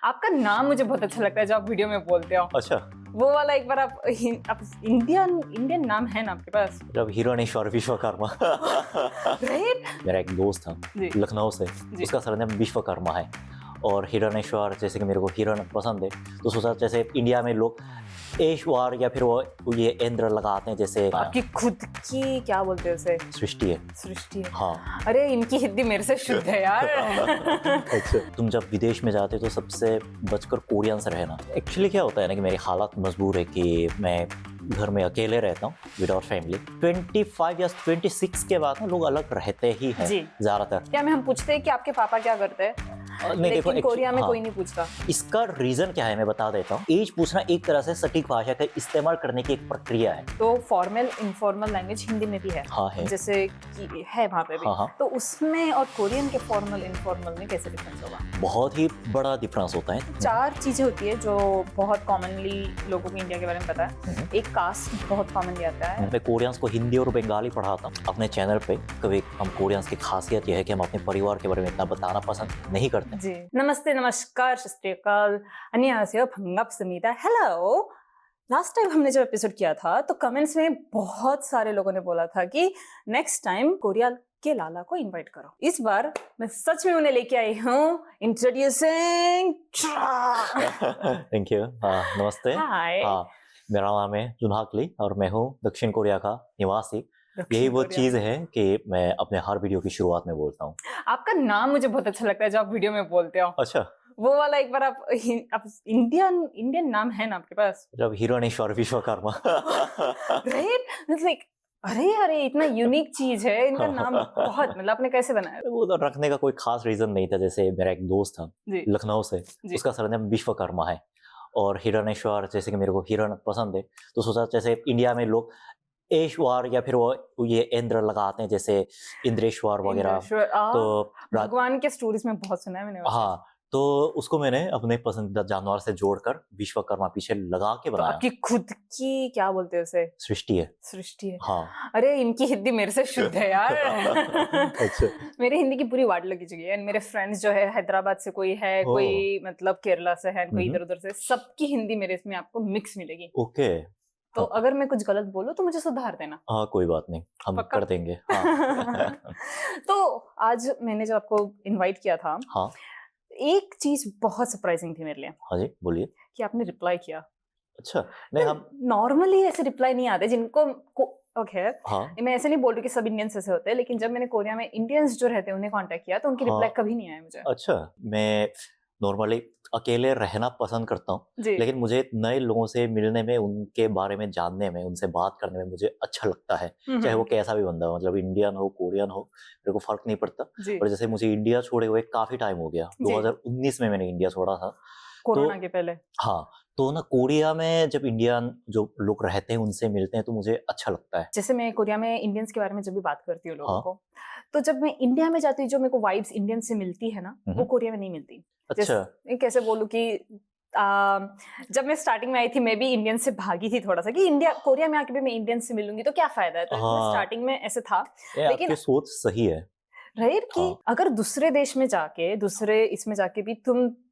आपका नाम मुझे बहुत अच्छा लगता है जो आप वीडियो में बोलते हो। अच्छा, वो वाला एक बार आप इंडियन नाम है ना आपके पास? जब हिरण्येश्वर विश्वकर्मा राइट। मेरा एक दोस्त था जी। लखनऊ से, जी। उसका सरनेम विश्वकर्मा है और हिरण्येश्वर, जैसे कि मेरे को हिरण पसंद है तो सोचा जैसे इंडिया में लोग ऐश्वर या फिर वो ये इंद्र लगाते हैं, जैसे आपकी खुद की क्या बोलते हैं उसे? सृष्टि है। सृष्टि है। हाँ। अरे इनकी हिंदी मेरे से शुद्ध है यार। अच्छा, तुम जब विदेश में जाते तो सबसे बचकर कोरियन से रहना। एक्चुअली क्या होता है ना कि मेरी हालत मजबूर है कि मैं घर में अकेले रहता हूँ विदाउट फैमिली। 25 या 26 के बाद ना लोग अलग रहते ही हैं ज्यादातर। क्या हम पूछते हैं कि आपके पापा क्या करते हैं? नहीं, देखो कोरिया में हाँ, कोई नहीं पूछता। इसका रीजन क्या है मैं बता देता हूँ। एज पूछना एक तरह से सटीक भाषा का इस्तेमाल करने की एक प्रक्रिया है। तो फॉर्मल इनफॉर्मल लैंग्वेज हिंदी में भी है। हाँ है। जैसे कि है वहाँ पे भी। हाँ। तो उसमें और कोरियन के फॉर्मल इनफॉर्मल में कैसे डिफरेंस होगा? बहुत ही बड़ा डिफरेंस होता है। 4 चीजें होती है जो बहुत कॉमनली लोगों को इंडिया के बारे में पता है। एक कास्ट बहुत कॉमनली आता है। मैं कोरियंस को हिंदी और बंगाली पढ़ाता हूँ अपने चैनल पे। कभी हम कोरियंस की खासियत यह है कि हम अपने परिवार के बारे में इतना बताना पसंद नहीं करते। जी। नमस्ते, नमस्कार, सत श्री अकाल, अन्यहासेयो, भंगापसमीदा, हेलो। लास्ट टाइम हमने जब एपिसोड किया था तो कमेंट्स में बहुत सारे लोगों ने बोला था कि नेक्स्ट टाइम कोरिया के लाला को इनवाइट करो। इस बार मैं सच में उन्हें लेके आई हूँ। इंट्रोड्यूसिंग। Thank you. नमस्ते। हाय। मेरा नाम है जुनहाकली और मैं हूँ दक्षिण कोरिया का निवासी। यही वो चीज है कि मैं अपने हर वीडियो की शुरुआत में बोलता हूँ। आपका नाम मुझे बहुत अच्छा लगता है जो आप वीडियो में बोलते हो। अच्छा, वो वाला एक बार आप इंडियन नाम है ना आपके पास? जब हिरण्येश्वर विश्वकर्मा। राइट। लाइक अरे इतना यूनिक चीज है इनका नाम। बहुत मतलब आपने कैसे बनाया? वो तो रखने का कोई खास रीजन नहीं था। जैसे मेरा एक दोस्त था लखनऊ से, उसका सरनेम विश्वकर्मा है और हिरण्येश्वर, जैसे कि मेरे को हिरण पसंद है तो सोचा जैसे इंडिया में लोग ऐश्वर या फिर वो ये इंद्र लगाते हैं, जैसे इंद्रेश्वर वगैरह। तो भगवान के स्टोरीज में बहुत सुना है मैंने। हाँ, तो उसको मैंने अपने पसंदीदा जानवर से जोड़कर विश्वकर्मा पीछे लगा के बनाया। तो आपकी खुद की क्या बोलते हैं उसे? सृष्टि है। सृष्टि है। हाँ। अरे इनकी हिंदी मेरे से शुद्ध है यार। अच्छा। मेरी हिंदी की पूरी वाट लगी चुकी है। मेरे फ्रेंड्स जो है हैदराबाद से कोई है, कोई मतलब केरला से है, कोई इधर उधर से, सबकी हिंदी मेरे इसमें आपको मिक्स मिलेगी। ओके। तो अगर मैं कुछ गलत बोलूं तो मुझे सुधार देना। हाँ, कोई बात नहीं, हम कर देंगे। हाँ। तो आज मैंने जब आपको इनवाइट किया था, हाँ, एक चीज बहुत सरप्राइजिंग थी मेरे लिए। हाँ जी, बोलिए। कि आपने रिप्लाई किया। अच्छा, नहीं हम नॉर्मली ऐसे रिप्लाई नहीं आते जिनको ओके। हाँ, मैं ऐसे नहीं बोल रही कि सब इंडियंस ऐसे होते हैं, लेकिन जब मैंने कोरिया में इंडियंस जो रहते हैं उन्हें कांटेक्ट किया तो उनकी रिप्लाई कभी नहीं आया मुझे। अच्छा, मैं नॉर्मली अकेले रहना पसंद करता हूँ, जी। लेकिन मुझे नए लोगों से मिलने में, उनके बारे में जानने में, उनसे बात करने में मुझे अच्छा लगता है। चाहे वो कैसा भी बंदा हो, मतलब इंडियन हो, कोरियन हो, मेरे को फर्क नहीं पड़ता। और जैसे मुझे इंडिया छोड़े हुए काफी टाइम हो गया। 2019 में मैंने इंडिया छोड़ा था, कोरोना के पहले। हाँ, तो ना कोरिया में जब इंडियन जो लोग रहते हैं उनसे मिलते हैं तो मुझे अच्छा लगता है। जैसे मैं कोरिया में इंडियंस के बारे में जब भी बात करती हूँ लोगों को, तो जब मैं इंडिया में जाती हूँ जो मेरे को वाइब्स इंडियन से मिलती है ना, वो कोरिया में नहीं मिलती। अच्छा। कैसे बोलूं कि जब मैं स्टार्टिंग में आई थी मैं भी इंडियन से भागी थी थोड़ा सा कि इंडिया कोरिया में आके भी मैं इंडियन से मिलूंगी तो क्या फायदा है। तो स्टार्टिंग में ऐसे था, लेकिन आपकी सोच सही है राइट कि अगर दूसरे देश में जाके, दूसरे इसमें जाके भी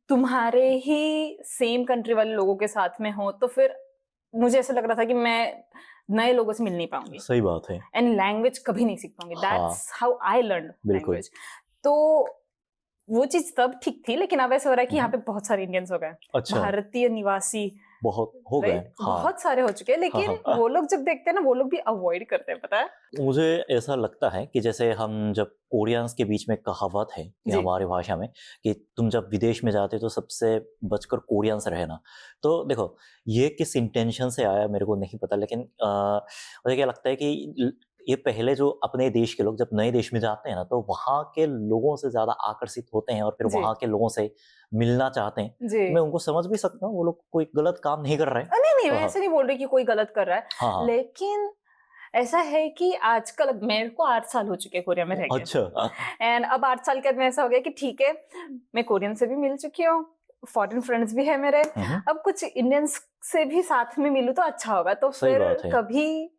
तुम्हारे ही सेम कंट्री वाले लोगों के साथ में हो तो फिर मुझे ऐसा लग रहा था कि मैं नए लोगों से मिल नहीं पाऊंगी। सही बात है। एंड लैंग्वेज कभी नहीं सीख पाऊंगी। That's how I learn language. तो वो चीज तब ठीक थी, लेकिन अब ऐसा हो रहा है कि यहाँ पे बहुत सारे इंडियंस हो गए। अच्छा। भारतीय निवासी बहुत हो गए। बहुत सारे हो चुके हैं, लेकिन वो लोग जब देखते हैं ना वो लोग भी अवॉइड करते हैं, पता है। मुझे ऐसा लगता है कि जैसे हम जब कोरियंस के बीच में कहावत है कि हमारी भाषा में कि तुम जब विदेश में जाते तो सबसे बचकर कोरियंस रहना। तो देखो ये किस इंटेंशन से आया मेरे को नहीं पता, लेकिन मुझे क्या लगता है कि ये पहले जो अपने देश के लोग जब नए देश में जाते हैं ना तो वहाँ के लोगों से ज्यादा आकर्षित होते हैं और फिर वहाँ के लोगों से मिलना चाहते हैं। मैं उनको समझ भी सकता हूँ, वो लोग कोई गलत काम नहीं कर रहे हैं। नहीं मैं ऐसे नहीं बोल रही कि कोई गलत कर रहा है, लेकिन ऐसा है कि आजकल मेरे को 8 साल हो चुके हैं कोरिया में रह के। अच्छा। एंड अब 8 साल के बाद में ऐसा हो गया कि ठीक है मैं कोरियन से भी मिल चुकी हूँ, फॉरेन फ्रेंड्स भी है मेरे, अब कुछ इंडियंस से भी साथ में मिलूं तो अच्छा होगा। तो फिर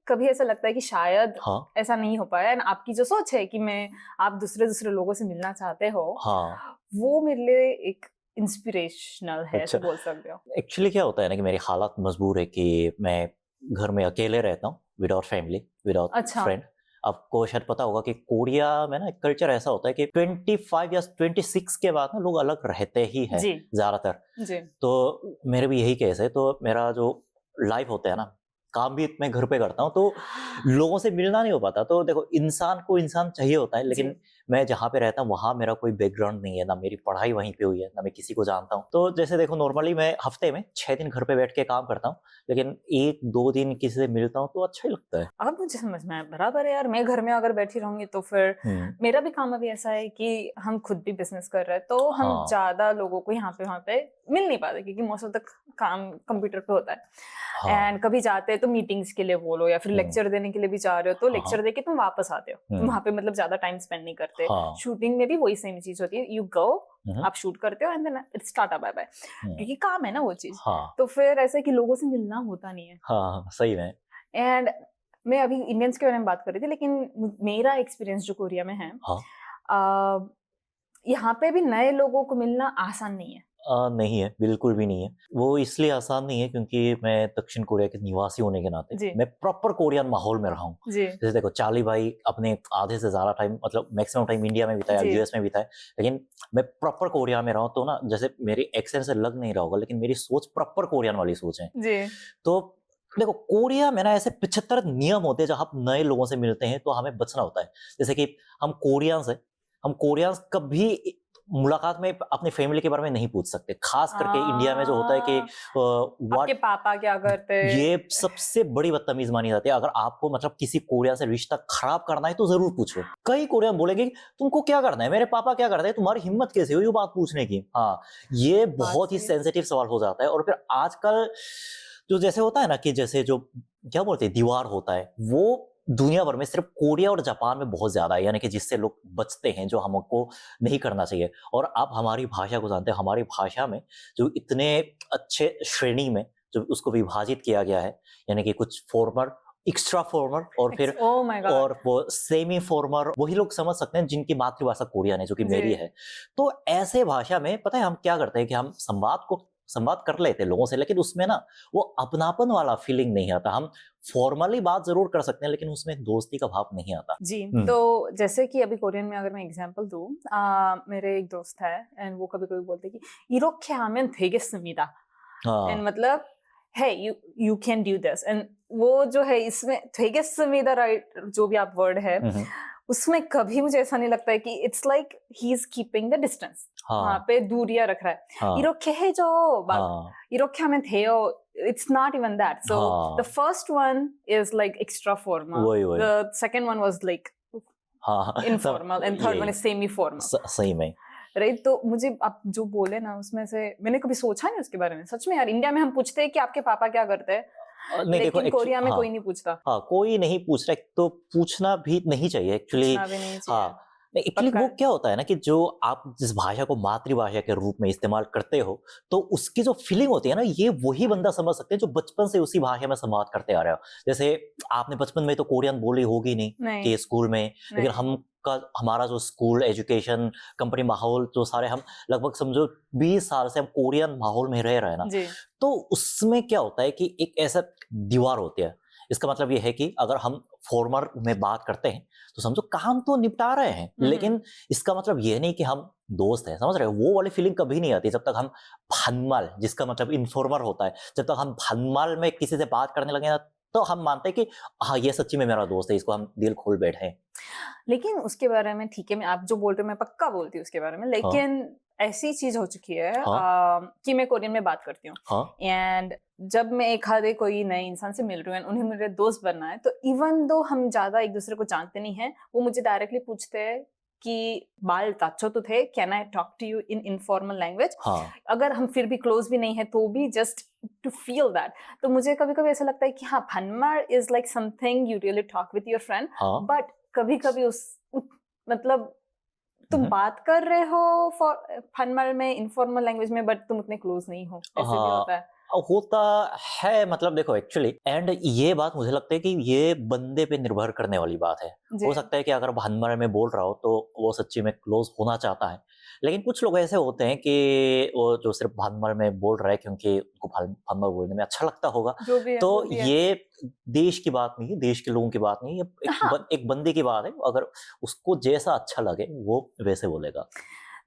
कभी ऐसा लगता है कि शायद ऐसा नहीं हो पाया। एंड आपकी जो सोच है कि आप दूसरे लोगों से मिलना चाहते हो, वो मेरे लिए एक इंस्पिरेशनल है, अच्छा। ऐसे बोल सकते हो। एक्चुअली क्या होता है ना कि मेरी हालत मजबूर है कि मैं घर में अकेले रहता हूँ, विदाउट फैमिली, विदाउट अच्छा। फ्रेंड। आपको शायद पता होगा कि कोरिया में ना एक कल्चर ऐसा होता है कि 25 या 26 के बाद ना लोग अलग रहते ही हैं जी। ज्यादातर। जी। तो मेरे भी यही केस है। तो मेरा जो लाइफ होता है ना, काम भी मैं घर पे करता हूँ, तो लोगों से मिलना नहीं हो पाता। तो देखो, इंसान को इंसान चाहिए होता है, जी। लेकिन मैं जहाँ पे रहता हूँ वहाँ मेरा कोई बैकग्राउंड नहीं है, ना मेरी पढ़ाई वहीं पे हुई है, ना मैं किसी को जानता हूँ। तो जैसे देखो, नॉर्मली मैं हफ्ते में 6 दिन घर पे बैठ के काम करता हूँ, लेकिन 1-2 दिन किसी से मिलता हूँ तो अच्छा ही लगता है। अब मुझे समझ में आया, बराबर है यार, मैं घर में अगर बैठी रहूंगी तो फिर मेरा भी काम अभी ऐसा है कि हम खुद भी बिजनेस कर रहे हैं, तो हम हाँ। ज्यादा लोगों को यहाँ पे वहाँ पे मिल नहीं पाते, क्योंकि मोस्ट ऑफ द काम कंप्यूटर पे होता है। हाँ। एंड कभी जाते हैं तो मीटिंग्स के लिए बोलो, या फिर लेक्चर देने के लिए भी जा रहे हो, तो हाँ, लेक्चर हाँ। दे के तुम वापस आते हो, तुम वहाँ पे मतलब ज्यादा टाइम स्पेंड नहीं करते। हाँ। शूटिंग में भी वही सेम चीज होती है, यू गो, हम्म, आप शूट करते हो and then it's tata bye bye, क्योंकि काम है ना वो चीज। हाँ। तो फिर ऐसे कि लोगों से मिलना होता नहीं है। हाँ, सही में। एंड मैं अभी इंडियंस के बारे में बात कर रही थी, लेकिन मेरा एक्सपीरियंस जो कोरिया में है, हाँ। यहाँ पे भी नए लोगों को मिलना आसान नहीं है। नहीं है, बिल्कुल भी नहीं है। वो इसलिए आसान नहीं है क्योंकि मैं दक्षिण कोरिया के निवासी होने के नाते जी। मैं प्रॉपर कोरियन माहौल में रहा हूँ। जी। जैसे देखो, चार्ली भाई अपने आधे से ज़्यादा टाइम, मतलब मैक्सिमम टाइम इंडिया में बिताया, जी। यूएस में बिताया, लेकिन मैं प्रॉपर कोरिया में रहा हूँ। तो ना, जैसे मेरी एक्सेंट से लग नहीं रहा होगा, लेकिन मेरी सोच प्रॉपर कोरियन वाली सोच है। जी। तो देखो, कोरिया में ना ऐसे 75 नियम होते हैं, जब आप नए लोगों से मिलते हैं तो हमें बचना होता है। जैसे कि हम कोरियंस कभी मुलाकात में अपनी फैमिली के बारे में नहीं पूछ सकते। खास करके इंडिया में जो होता है कि आपके व्हाट, पापा क्या करते हैं? ये सबसे बड़ी बदतमीज मानी जाती है। अगर आपको मतलब किसी कोरिया से रिश्ता खराब करना है तो जरूर पूछो। कई कोरियन बोलेंगे कि तुमको क्या करना है, मेरे पापा क्या करते हैं, तुम्हारी हिम्मत कैसे हुई ये बात पूछने की। हाँ, ये बात बहुत ही सही है। सेंसिटिव सवाल हो जाता है। और फिर आजकल जो जैसे होता है ना कि जैसे जो क्या बोलते हैं दीवार होता है, वो दुनिया भर में सिर्फ कोरिया और जापान में बहुत ज्यादा है, यानी कि जिससे लोग बचते हैं, जो हमको नहीं करना चाहिए। और आप हमारी भाषा को जानते हैं, हमारी भाषा में जो इतने अच्छे श्रेणी में जो उसको विभाजित किया गया है, यानी कि कुछ फॉर्मर, एक्स्ट्रा फॉर्मर, और फिर ओह माय गॉड। और वो सेमी फॉर्मर, वही लोग समझ सकते हैं जिनकी मातृभाषा कोरियन है, जो कि जी। मेरी है। तो ऐसे भाषा में पता है हम क्या करते हैं कि हम संवाद कर लेते हैं लोगों से, लेकिन उसमें ना वो अपनापन वाला फीलिंग नहीं आता। हम फॉर्मली बात जरूर कर सकते हैं, लेकिन उसमें दोस्ती का भाव नहीं आता। जी। तो जैसे कि अभी कोरियन में अगर मैं एग्जांपल दूं, मेरे एक दोस्त है एंड वो कभी कभी बोलते हैं कि 이렇게 하면 되겠습니다, एंड हाँ। मतलब है you can do this, and वो जो है इसमें 되겠습니다, राइट, जो भी आप वर्ड है, उसमें कभी मुझे ऐसा नहीं लगता है कि it's like he is keeping the distance, वहां हाँ। पे दूरियां रख रहा है। हाँ। 이렇게 해줘, 막 हाँ। 이렇게 하면 돼요, it's not even that. So हाँ। the first one is like extra formal, वही। the second one was like हाँ। informal, and third one is semi formal, सही में। राइट। तो मुझे आप जो बोले ना, उसमें से मैंने कभी सोचा नहीं उसके बारे में। सच में यार, इंडिया में हम पूछते हैं कि आपके पापा क्या करते हैं, नहीं देखो, लेकिन कोरिया में हाँ, कोई नहीं पूछता। हाँ, कोई नहीं पूछ रहा है, तो पूछना भी नहीं चाहिए एक्चुअली। पूछना भी नहीं चाहिए। हाँ, एक्चुअली पक्का वो है। क्या होता है ना कि जो आप जिस भाषा को मातृभाषा के रूप में इस्तेमाल करते हो, तो उसकी जो फीलिंग होती है ना, ये वही बंदा समझ सकते हैं जो बचपन से उसी भाषा में संवाद करते आ रहे हो। जैसे आपने बचपन में तो कोरियन बोली होगी नहीं नहीं। कि स्कूल में, लेकिन नहीं। हमारा जो स्कूल एजुकेशन, कंपनी माहौल, जो सारे हम लगभग समझो 20 साल से हम कोरियन माहौल में रह रहे हैं ना, जी। तो उसमें क्या होता है कि एक ऐसा दीवार होती है। इसका मतलब ये है कि अगर हम फॉर्मर में बात करते हैं तो समझो काम तो निपटा रहे हैं, लेकिन इसका मतलब ये नहीं कि हम दोस्त हैं, समझ रहे हो? वो वाली फीलिंग कभी नहीं आती जब तक हम भनमाल, जिसका मतलब इन्फॉर्मर होता है, जब तक हम भनमाल में किसी से बात करने लगे ना, तो हम मानते हैं कि हाँ, ये सच्ची में मेरा दोस्त है, इसको हम दिल खोल बैठे हैं। लेकिन उसके बारे में ठीक है, मैं आप जो बोल रहे हो मैं पक्का बोलती हूँ उसके बारे में, लेकिन ऐसी चीज हो चुकी है कि मैं कोरियन में बात करती हूँ, एंड जब मैं एक आधे कोई नए इंसान से मिल रही हूँ, उन्हें मेरे दोस्त बनना है, तो इवन दो हम ज्यादा एक दूसरे को जानते नहीं हैं, वो मुझे डायरेक्टली पूछते हैं कि बाल ताचो तो थे, can I talk to you in informal language. अगर हम फिर भी क्लोज भी नहीं है तो भी जस्ट टू फील दैट। तो मुझे कभी कभी ऐसा लगता है कि हाँ, फनमार is like something you really talk with your friend, but कभी कभी मतलब तुम बात कर रहे हो फनमार में, इनफॉर्मल लैंग्वेज में, बट तुम उतने क्लोज नहीं हो, ऐसे भी होता है। मतलब देखो एक्चुअली, एंड ये बात मुझे लगता है कि ये बंदे पे निर्भर करने वाली बात है। हो सकता है कि अगर भनमर में बोल रहा हो तो वो सच्ची में क्लोज होना चाहता है, लेकिन कुछ लोग ऐसे होते हैं कि वो जो सिर्फ भानमर में बोल रहे हैं क्योंकि उनको भानमर बोलने में अच्छा लगता होगा। जो भी है तो वो भी है। ये देश की बात नहीं है, देश के लोगों की बात नहीं है, ये हाँ, एक बंदे की बात है। अगर उसको जैसा अच्छा लगे वो वैसे बोलेगा।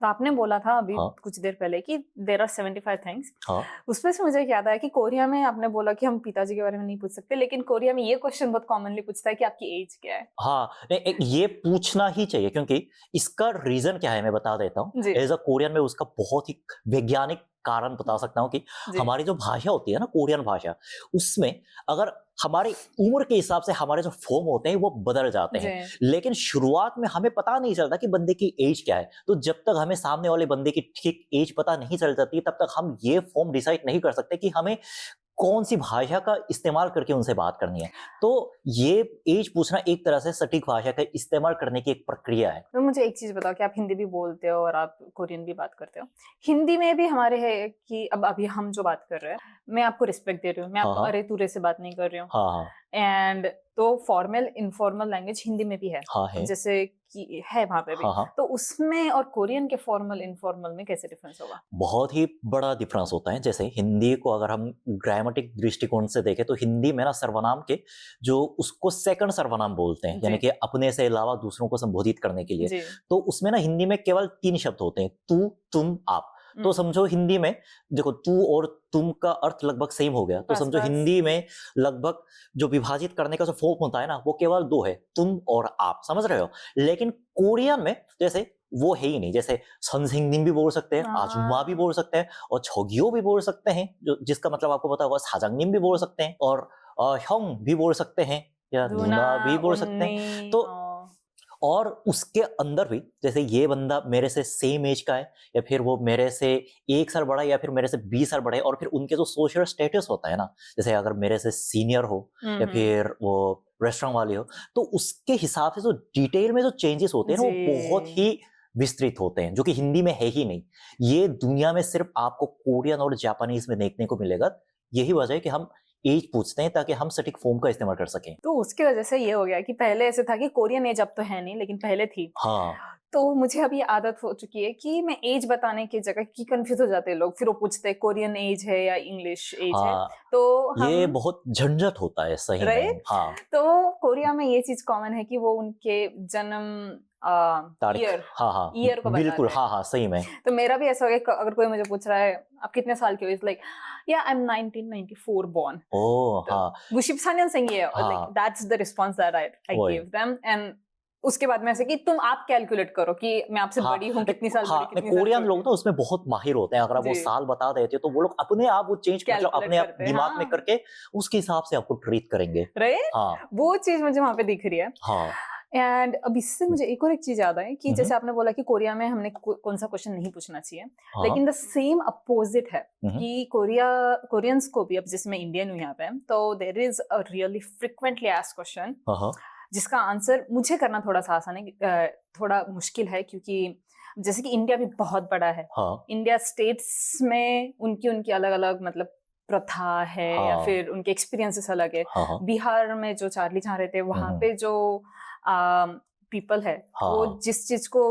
तो आपने बोला था अभी हाँ, कुछ देर पहले कि देयर आर 75 थिंग्स। हाँ। उसमें से मुझे याद आया कि कोरिया में आपने बोला कि हम पिताजी के बारे में नहीं पूछ सकते, लेकिन कोरिया में ये क्वेश्चन बहुत कॉमनली पूछता है कि आपकी एज क्या है? हाँ, नहीं एक ये पूछना ही चाहिए क्योंकि इसका रीज़न क्या है मैं बता देता हूँ। जी, एज़ अ कोरियन मैं उसका बहुत ही वैज्ञानिक कारण बता सकता हूँ कि जी, हमारी जो भाषा होती है ना कोरियन भाषा, उसमें अगर हमारी उम्र के हिसाब से हमारे जो फ़ॉर्म होते हैं वो बदल जाते जी। हैं। लेकिन शुरुआत में हमें पता नहीं चलता कि बंदे की एज क्या है। तो जब तक हमें सामने वाले बंदे की ठीक एज पता नहीं चल जाती तब तक हम ये फ़ॉर्म डिसाइड नहीं कर सकते कि हमें कौन-सी भाषा का इस्तेमाल करके उनसे बात करनी है। तो ये एज पूछना एक तरह से सटीक भाषा का इस्तेमाल करने की एक प्रक्रिया है। तो मुझे एक चीज़ बताओ कि आप हिंदी भी बोलते हो और आप कोरियन भी बात करते हो। हिंदी में भी हमारे है कि अब अभी हम जो बात कर रहे हैं, मैं आपको रिस्पेक्ट दे रही हूँ, मैं हाँ, आपको हाँ। अरे-तुरे से बात नहीं कर रही हूँ। हाँ, हाँ। एंड तो फॉर्मल, इनफॉर्मल लैंग्वेज हिंदी में भी है। हाँ, है। जैसे कि है वहाँ पे भी। हाँ, हाँ। तो उसमें और कोरियन के फॉर्मल, इनफॉर्मल में कैसे डिफरेंस होगा? बहुत ही बड़ा डिफरेंस होता है। जैसे हिंदी को अगर हम ग्रामेटिक दृष्टिकोण से देखें तो हिंदी में ना सर्वनाम के जो उसको सेकंड सर्वनाम बोलते हैं, यानी जी, कि अपने से अलावा दूसरों को संबोधित करने के लिए। जी। तो उसमें ना हिंदी में केवल 3 शब्द होते हैं, तू, तुम, आप। तो हुँ, समझो हिंदी में देखो तू और तुम का अर्थ लगभग सेम हो गया। तो समझो पास-पास। हिंदी में लगभग जो विभाजित करने का जो फॉर्म होता है ना, वो केवल 2 है, तुम और आप। समझ रहे हो? लेकिन कोरियन में जैसे वो है ही नहीं। जैसे 선생님 भी बोल सकते हैं, आजुमा भी हाँ, बोल सकते हैं और 저기요 भी बोल सकते हैं, जो जिसका मतलब आपको पता होगा 사장님 भी बोल सकते हैं और 형 भी बोल सकते हैं या दूना, 누나 भी बोल सकते हैं। उन्नी तो और उसके अंदर भी जैसे ये बंदा मेरे से सेम एज का है या फिर वो मेरे से 1 साल बड़ा है या फिर मेरे से 20 साल बड़ा है और फिर उनके जो सोशल स्टेटस होता है ना, जैसे अगर मेरे से सीनियर हो हुँ, या हुँ। फिर वो रेस्टोरेंट वाले हो, तो उसके हिसाब से जो डिटेल में जो चेंजेस होते हैं ना, जी। वो बहुत ही विस्तृत होते हैं, जो कि हिंदी में है ही नहीं। ये दुनिया में सिर्फ़ आपको कोरियन और जापानीज़ में देखने को मिलेगा। यही वजह है कि हम एज पूछते हैं ताकि हम सटीक फ़ॉर्म का इस्तेमाल कर सकें। तो उसकी वजह से ये हो गया कि पहले ऐसे था कि कोरियन एज अब तो है नहीं, लेकिन पहले थी। हाँ, तो मुझे अब ये आदत हो चुकी है कि मैं एज बताने की जगह कि कंफ्यूज हो जाते हैं लोग, फिर वो पूछते हैं कोरियन एज है या इंग्लिश एज है। हाँ, तो ये हम बहुत झंझट होता है सही में। राइट। हाँ, तो कोरिया में ये चीज कॉमन है कि वो उनके जन्म तारीख। ईयर हाँ, हाँ, ईयर को बिल्कुल, बताते हैं। हाँ, हाँ, सही में। तो मेरा भी ऐसा हो गया अगर कोई मुझे पूछ रहा है आप कितने साल के हो, इज लाइक या आई एम 1994 born. ओह! तो हाँ, 94 생이에요. Like हाँ, that's the response that I वही। gave them. And उसके बाद में ऐसे कि तुम आप कैलकुलेट करो कि मैं आपसे हाँ, बड़ी हूँ, कितनी साल बड़ी, नहीं कितनी साल कोरियन लोग छोटी ना हूँ। उसमें बहुत माहिर होते हैं। अगर आप वो जी, साल बता देते तो वो लोग अपने आप वो चेंज मतलब कैलकुलेट अपने आप करते हैं, दिमाग में हाँ, करके उसके हिसाब से आपको ट्रीट करेंगे। राइट? हाँ, वो चीज़ मुझे वहाँ पे दिख रही है। हाँ। एंड अब इससे मुझे एक और एक चीज़ याद आई कि हुँ, हुँ। जैसे आपने बोला कि कोरिया में हमने कौन सा क्वेश्चन नहीं पूछना चाहिए, हाँ, लेकिन द सेम अपोजिट है हुँ, हुँ। कि कोरियंस को भी, अब जिसमें इंडियन हूँ यहाँ पे, तो there is a really frequently asked question हाँ, हाँ, जिसका आंसर मुझे करना थोड़ा सा आसान है, थोड़ा मुश्किल है, क्योंकि जैसे कि इंडिया भी बहुत बड़ा है। हाँ, इंडिया स्टेट्स में उनकी उनकी अलग अलग मतलब प्रथा है या हाँ, फिर उनके एक्सपीरियंसेस अलग है। हाँ, हाँ। बिहार में जो चार्ली जहाँ रहते हैं हुँ, वहाँ हुँ। पे जो पीपल है हाँ, वो हाँ, जिस चीज को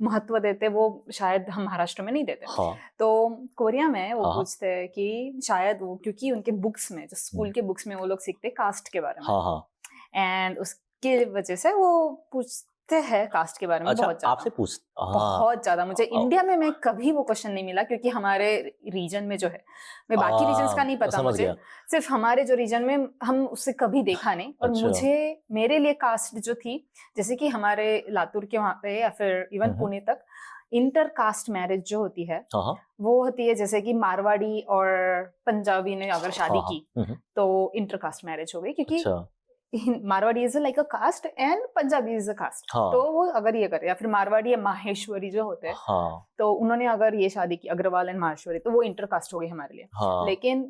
महत्व देते हैं वो शायद हम महाराष्ट्र में नहीं देते। हाँ, तो कोरिया में वो हाँ, हाँ। पूछते हैं कि शायद वो क्योंकि उनके बुक्स में, जो स्कूल हुँ। के बुक्स में वो लोग सीखते हैं कास्ट के बारे में, हाँ, हाँ। एंड उसकी वजह से वो पूछते हैं कास्ट के बारे में अच्छा बहुत ज्यादा। आपसे पूछ हाँ, बहुत ज्यादा मुझे इंडिया में मैं कभी वो क्वेश्चन नहीं मिला, क्योंकि हमारे रीजन में जो है, मैं बाकी रीजन्स का नहीं पता समझ मुझे, गया। सिर्फ हमारे जो रीजन में हम उससे कभी देखा नहीं। और अच्छा। मुझे मेरे लिए कास्ट जो थी, जैसे कि हमारे लातूर के वहां पे या फिर इवन हुँ, हुँ। पुणे तक इंटर कास्ट मैरिज जो होती है, हाँ, हाँ। वो होती है जैसे कि मारवाड़ी और पंजाबी ने अगर शादी हाँ, हाँ। की हुँ, हुँ। तो इंटर कास्ट मैरिज हो गई, क्योंकि अच्छा। Marwari is like a caste and Punjabi is a caste. तो हाँ, वो अगर ये करे, या फिर मारवाड़ी या माहेश्वरी जो होते हैं, हाँ, तो उन्होंने अगर ये शादी की अग्रवाल एंड माहेश्वरी, तो वो इंटर कास्ट हो गई हमारे लिए। हाँ, लेकिन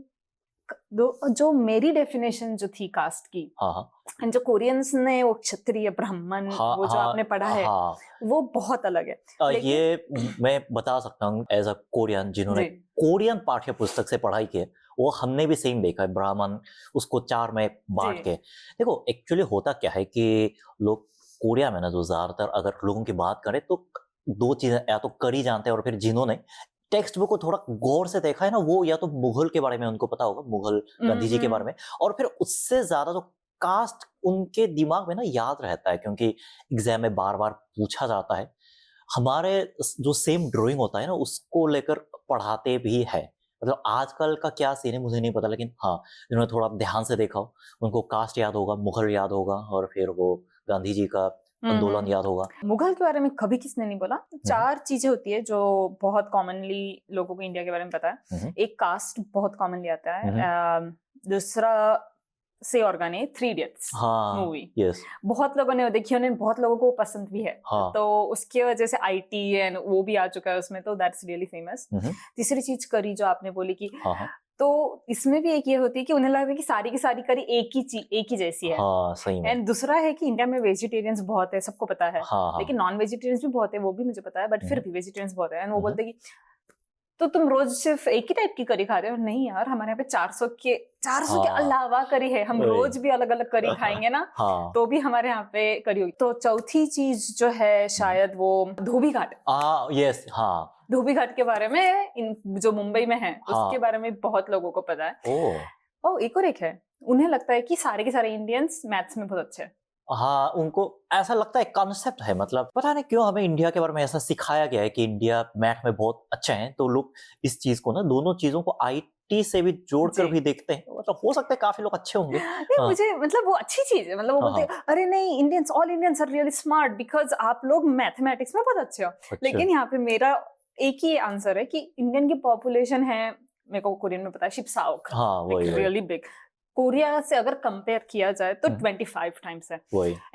जो मेरी डेफिनेशन जो थी कास्ट की, हाँ, हाँ। एंड जो कोरियंस ने वो क्षत्रिय ब्राह्मण हाँ, वो जो हाँ, आपने पढ़ा है, हाँ। वो बहुत अलग है। लेकिन ये मैं बता सकता हूँ एज़ अ कोरियन जिन्होंने जी, कोरियन पाठ्य पुस्तक से पढ़ाई की है, वो हमने भी सेम देखा है ब्राह्मण उसको 4 में जी, बाँट के। देखो एक्चुअली होता क्या है कि लोग कोरिया में ना जो ज़्यादातर अगर लोगों की बात करें तो दो चीजें, या तो करी जानते हैं और फिर जिन्होंने टेक्स्ट बुक को थोड़ा गौर से देखा है ना, वो या तो मुगल के बारे में उनको पता होगा, मुगल गांधी जी के बारे में, और फिर उससे ज्यादा जो कास्ट उनके दिमाग में ना याद रहता है, क्योंकि एग्जाम में बार बार पूछा जाता है। हमारे जो सेम ड्राइंग होता है ना, उसको लेकर पढ़ाते भी है। मतलब आजकल का क्या सीन है मुझे नहीं पता, लेकिन हाँ, जिन्होंने थोड़ा ध्यान से देखा हो उनको कास्ट याद होगा, मुगल याद होगा, और फिर वो गांधी जी का आंदोलन याद होगा। मुगल के बारे में कभी किसने नहीं बोला। 4 चीजें होती है जो बहुत कॉमनली लोगों को इंडिया के बारे में पता है। एक कास्ट बहुत कॉमनली आता है, दूसरा से ऑर्गन 3 इडियट्स मूवी, यस, बहुत लोगों ने देखी, उन्हें बहुत लोगों को पसंद भी है। तो उसकी वजह से आईटी एंड वो भी आ चुका है उसमें, तो दैट्स रियली फेमस। तीसरी चीज करी जो आपने बोली कि तो इसमें भी एक ये होती है कि उन्हें लगता है कि सारी की सारी करी एक ही जैसी है। सही में। एंड दूसरा है कि इंडिया में वेजिटेरियंस बहुत है, सबको पता है, लेकिन नॉन वेजिटेरियंस भी बहुत है, वो भी मुझे पता है, बट फिर भी वेजिटेरियंस बहुत है। एंड वो बोलते हैं कि तो तुम रोज सिर्फ एक ही टाइप की करी खा रहे हो। नहीं यार, हमारे यहाँ पे 400 के अलावा करी है, हम रोज भी अलग अलग करी खाएंगे ना, तो भी हमारे यहाँ पे करी होगी। तो चौथी चीज जो है शायद वो धोबी घाट। यस, धोबी घाट के बारे में जो मुंबई में है उसके बारे में बहुत लोगों को पता है। एक और एक है, उन्हें लगता है कि सारे के सारे इंडियंस मैथ्स में बहुत अच्छे हैं। उनको ऐसा लगता है, कॉन्सेप्ट है, मतलब पता नहीं क्यों हमें इंडिया के बारे में ऐसा सिखाया गया है कि इंडिया मैथ में बहुत अच्छे हैं, तो लोग इस चीज को ना, दोनों चीजों को आईटी से भी जोड़कर भी देखते हैं। मतलब हो सकता है काफी लोग अच्छे होंगे। नहीं, मुझे मतलब वो अच्छी चीज है, मतलब वो बोलते हैं अरे नहीं, Indians, all Indians are really smart because आप लोग मैथमेटिक्स में बहुत अच्छे हो। लेकिन यहाँ पे मेरा एक ही आंसर है कि इंडियन की पॉपुलेशन है, मेरे को कोरियन में पता है, शिप्साओक, रियली बिग। कोरिया से अगर कंपेयर किया जाए तो 25 टाइम्स है।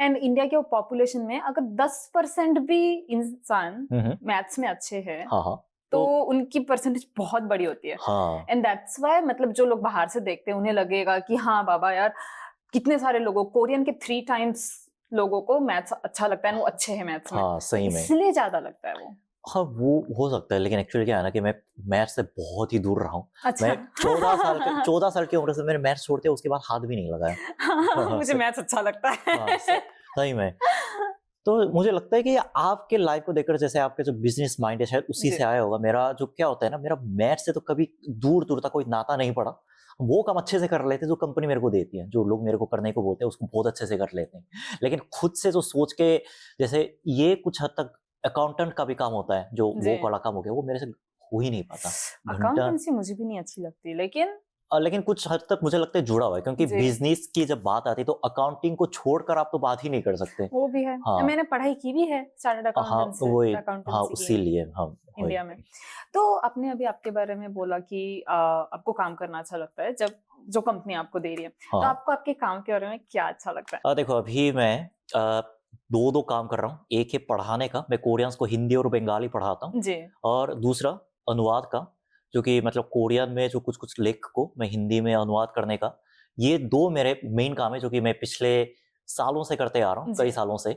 एंड इंडिया के पॉपुलेशन में अगर 10% भी इंसान मैथ्स में अच्छे हैं, तो उनकी परसेंटेज बहुत बड़ी होती है। एंड दैट्स व्हाई मतलब जो लोग बाहर से देखते हैं उन्हें लगेगा कि हाँ बाबा यार, कितने सारे लोगों, कोरियन के 3 टाइम्स लोगों को मैथ्स अच्छा लगता है, वो अच्छे हैं मैथ्स में, सही में, इसलिए ज्यादा लगता है वो। वो हो सकता है, लेकिन एक्चुअली क्या है ना कि मैं मैथ से बहुत ही दूर रहा हूँ। अच्छा। मैं 14 साल की उम्र से मैंने मैथ छोड़ दिया, उसके बाद हाथ भी नहीं लगाया। मुझे मैथ्स अच्छा लगता है। सही में। तो मुझे लगता है कि आपके लाइफ को देखकर, जैसे आपके जो बिजनेस माइंड है शायद उसी से आया होगा। मेरा जो क्या होता है ना, मेरा मैथ से तो कभी दूर दूर तक कोई नाता नहीं पड़ा। वो काम अच्छे से कर लेते हैं जो कंपनी मेरे को देती है, जो लोग मेरे को करने को बोलते हैं उसको बहुत अच्छे से कर लेते हैं। लेकिन खुद से जो सोच के, जैसे ये कुछ हद तक अकाउंटेंट का भी काम होता है, जो वो वाला काम हो गया, वो मेरे से हो ही नहीं पाता। अकाउंटेंसी मुझे भी नहीं अच्छी लगती, लेकिन कुछ हद तक मुझे लगता है जुड़ा हुआ है, क्योंकि बिजनेस की जब बात आती है तो अकाउंटिंग को छोड़कर आप तो बात ही नहीं कर सकते। वो भी है। मैंने पढ़ाई की भी है चार्टर्ड अकाउंटेंसी इसीलिए इंडिया में। तो आपने अभी आपके बारे में बोला कि आपको काम करना अच्छा लगता है, जब जो कंपनी आपको दे रही है, तो आपको आपके काम के बारे में क्या अच्छा लगता है? देखो, अभी मैं दो काम कर रहा हूँ। एक है पढ़ाने का, मैं कोरियंस को हिंदी और बंगाली पढ़ाता हूँ, और दूसरा अनुवाद का, जो कि मतलब कोरियन में जो कुछ कुछ लेख को मैं हिंदी में अनुवाद करने का। ये 2 मेरे मेन काम है, जो कि मैं पिछले सालों से करते आ रहा हूँ, कई सालों से।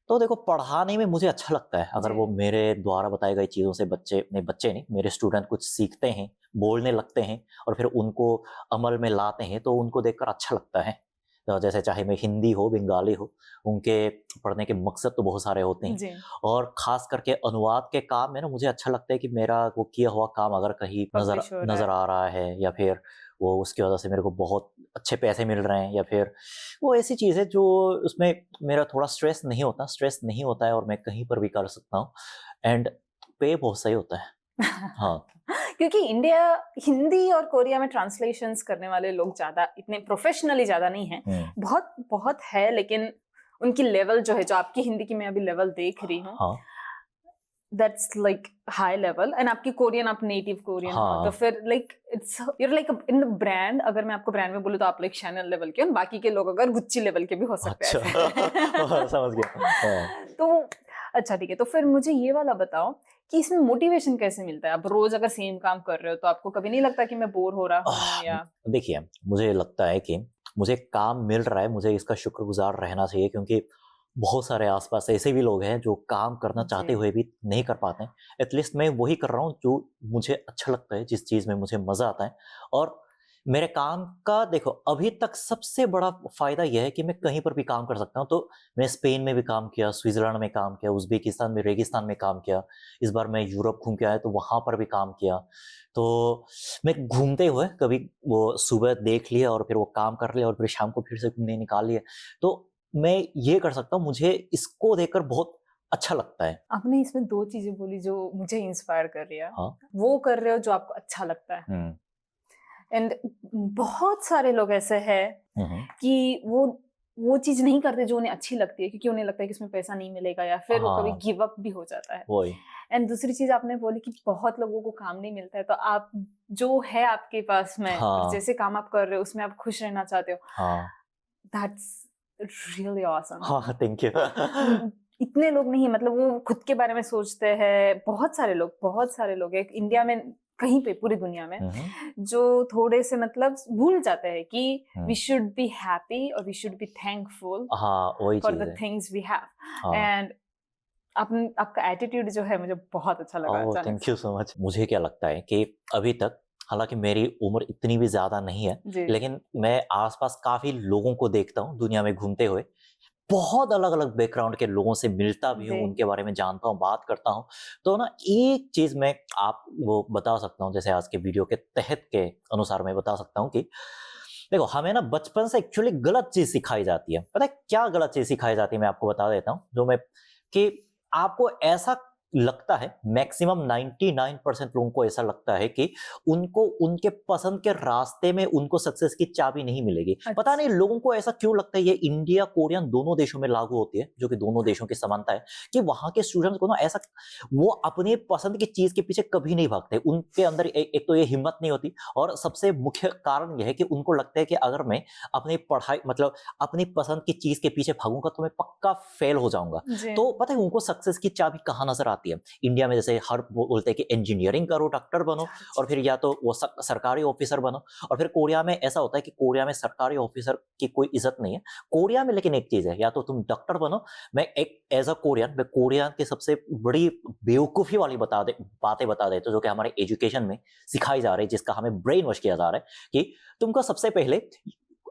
तो देखो, पढ़ाने में मुझे अच्छा लगता है, अगर वो मेरे द्वारा बताई गई चीज़ों से बच्चे नहीं, मेरे स्टूडेंट कुछ सीखते हैं, बोलने लगते हैं, और फिर उनको अमल में लाते हैं, तो उनको देखकर अच्छा लगता है। जैसे चाहे मैं हिंदी हो, बंगाली हो, उनके पढ़ने के मकसद तो बहुत सारे होते हैं। और खास करके अनुवाद के काम में ना, मुझे अच्छा लगता है कि मेरा वो किया हुआ काम अगर कहीं नजर आ रहा है, या फिर वो उसकी वजह से मेरे को बहुत अच्छे पैसे मिल रहे हैं, या फिर वो ऐसी चीज़ है जो उसमें मेरा थोड़ा स्ट्रेस नहीं होता है, और मैं कहीं पर भी कर सकता हूँ, एंड पे बहुत सही होता है। क्योंकि इंडिया, हिंदी और कोरिया में ट्रांसलेशंस करने वाले लोग ज्यादा, इतने प्रोफेशनली ज्यादा नहीं है। बहुत बहुत है, लेकिन उनकी लेवल जो है, जो आपकी हिंदी की मैं अभी लेवल देख रही हूँ, that's like high level. And आपकी कोरियन, आप नेटिव कोरियन हो, तो फिर like it's your like in brand. अगर मैं आपको ब्रांड में बोलूँ तो आप लाइक शैनल लेवल के, और बाकी के लोग अगर गुच्ची लेवल के भी हो सकते हैं। समझ गया। तो अच्छा, ठीक है। तो फिर मुझे ये वाला बताओ कि इसमें मोटिवेशन कैसे मिलता है? आप रोज अगर सेम काम कर रहे हो तो आपको कभी नहीं लगता कि मैं बोर हो रहा हूँ? या देखिए, मुझे लगता है कि मुझे काम मिल रहा है, मुझे इसका शुक्रगुजार रहना चाहिए, क्योंकि बहुत सारे आसपास ऐसे भी लोग हैं जो काम करना चाहते हुए भी नहीं कर पाते हैं। एटलीस्ट मैं वही कर रहा हूँ जो मुझे अच्छा लगता है, जिस चीज़ में मुझे मज़ा आता है। और मेरे काम का देखो अभी तक सबसे बड़ा फायदा यह है कि मैं कहीं पर भी काम कर सकता हूँ। तो मैं स्पेन में भी काम किया, स्विट्जरलैंड में काम किया, उज़्बेकिस्तान में रेगिस्तान में काम किया। इस बार मैं यूरोप घूम के आया तो वहाँ पर भी काम किया। तो मैं घूमते हुए कभी वो सुबह देख लिया और फिर वो काम कर लिया और फिर शाम को फिर से घूमने निकाल लिया। तो मैं ये कर सकता हूँ, मुझे इसको देखकर बहुत अच्छा लगता है। आपने इसमें 2 चीज़ें बोली जो मुझे इंस्पायर कर रही है। हाँ। वो कर रहे हो जो आपको अच्छा लगता है। हुँ। एंड बहुत सारे लोग ऐसे हैं हुँ, हुँ। कि वो चीज़ नहीं करते जो उन्हें अच्छी लगती है, क्योंकि उन्हें लगता है कि इसमें पैसा नहीं मिलेगा, या फिर वो कभी हाँ, गिव अप भी हो जाता है। वही। एंड दूसरी चीज़ आपने बोली कि बहुत लोगों को काम नहीं मिलता है, तो आप जो है आपके पास में और हाँ, जैसे काम आप कर रहे हो उसमें आप खुश रहना चाहते हो, हाँ। That's really awesome. हाँ, थैंक यू। इतने लोग नहीं, मतलब वो खुद के बारे में सोचते हैं। बहुत सारे लोग हैं इंडिया में, कहीं पे पूरी दुनिया में, हुँ, हुँ। जो थोड़े से मतलब भूल जाते हैं कि वी हुँ। शुड बी हैप्पी और वी शुड बी थैंकफुल हाँ, वही फॉर चीज़ द है। Things we have. हाँ। एंड आपका एटीट्यूड जो है मुझे बहुत अच्छा लगा ओह! अचानक थैंक से। You so much. मुझे क्या लगता है कि अभी तक हालाँकि मेरी उम्र इतनी भी ज़्यादा नहीं है, जी। लेकिन मैं आस-पास काफ़ी लोगों को देखता हूँ दुनिया में घूमते हुए। बहुत अलग-अलग बैकग्राउंड के लोगों से मिलता भी हूँ, जी। उनके बारे में जानता हूँ, बात करता हूँ। तो ना एक चीज़ मैं आप वो बता सकता हूँ, जैसे आज के वीडियो के तहत के अनुसार मैं बता सकता हूँ कि देखो हमें ना बचपन से एक्चुअली गलत चीज़ सिखाई जाती है। पता है क्या गलत चीज़ सिखाई जाती है, मैं आपको बता देता हूँ। कि आपको ऐसा लगता है, मैक्सिमम 99% लोगों को ऐसा लगता है कि उनको उनके पसंद के रास्ते में उनको सक्सेस की चाबी नहीं मिलेगी। पता नहीं लोगों को ऐसा क्यों लगता है। ये इंडिया, कोरियन दोनों देशों में लागू होती है, जो कि दोनों देशों की समानता है कि वहाँ के स्टूडेंट्स को ना ऐसा वो अपनी पसंद की चीज़ के पीछे कभी नहीं भागते। उनके अंदर एक तो ये हिम्मत नहीं होती और सबसे मुख्य कारण ये है कि उनको लगता है कि अगर मैं अपनी पढ़ाई मतलब अपनी पसंद की चीज़ के पीछे भागूँगा तो मैं पक्का फेल हो जाऊँगा। जी। तो पता है उनको सक्सेस की चाबी कहाँ नज़र आती है? इंडिया में जैसे हर बोलते हैं कि इंजीनियरिंग करो, डॉक्टर बनो और फिर या तो वो सरकारी ऑफिसर बनो। और फिर कोरिया में ऐसा होता है कि कोरिया में सरकारी ऑफिसर की कोई इज़्ज़त नहीं है। कोरिया में लेकिन एक चीज़ है, या तो तुम डॉक्टर बनो। मैं एक एज़ अ कोरियन मैं कोरिया की सबसे बड़ी बेवकूफ़ी वाली बातें बता देता हूँ जो कि हमारे एजुकेशन में सिखाई जा रही है, जिसका हमें ब्रेन वॉश किया जा रहा है कि तुमको सबसे पहले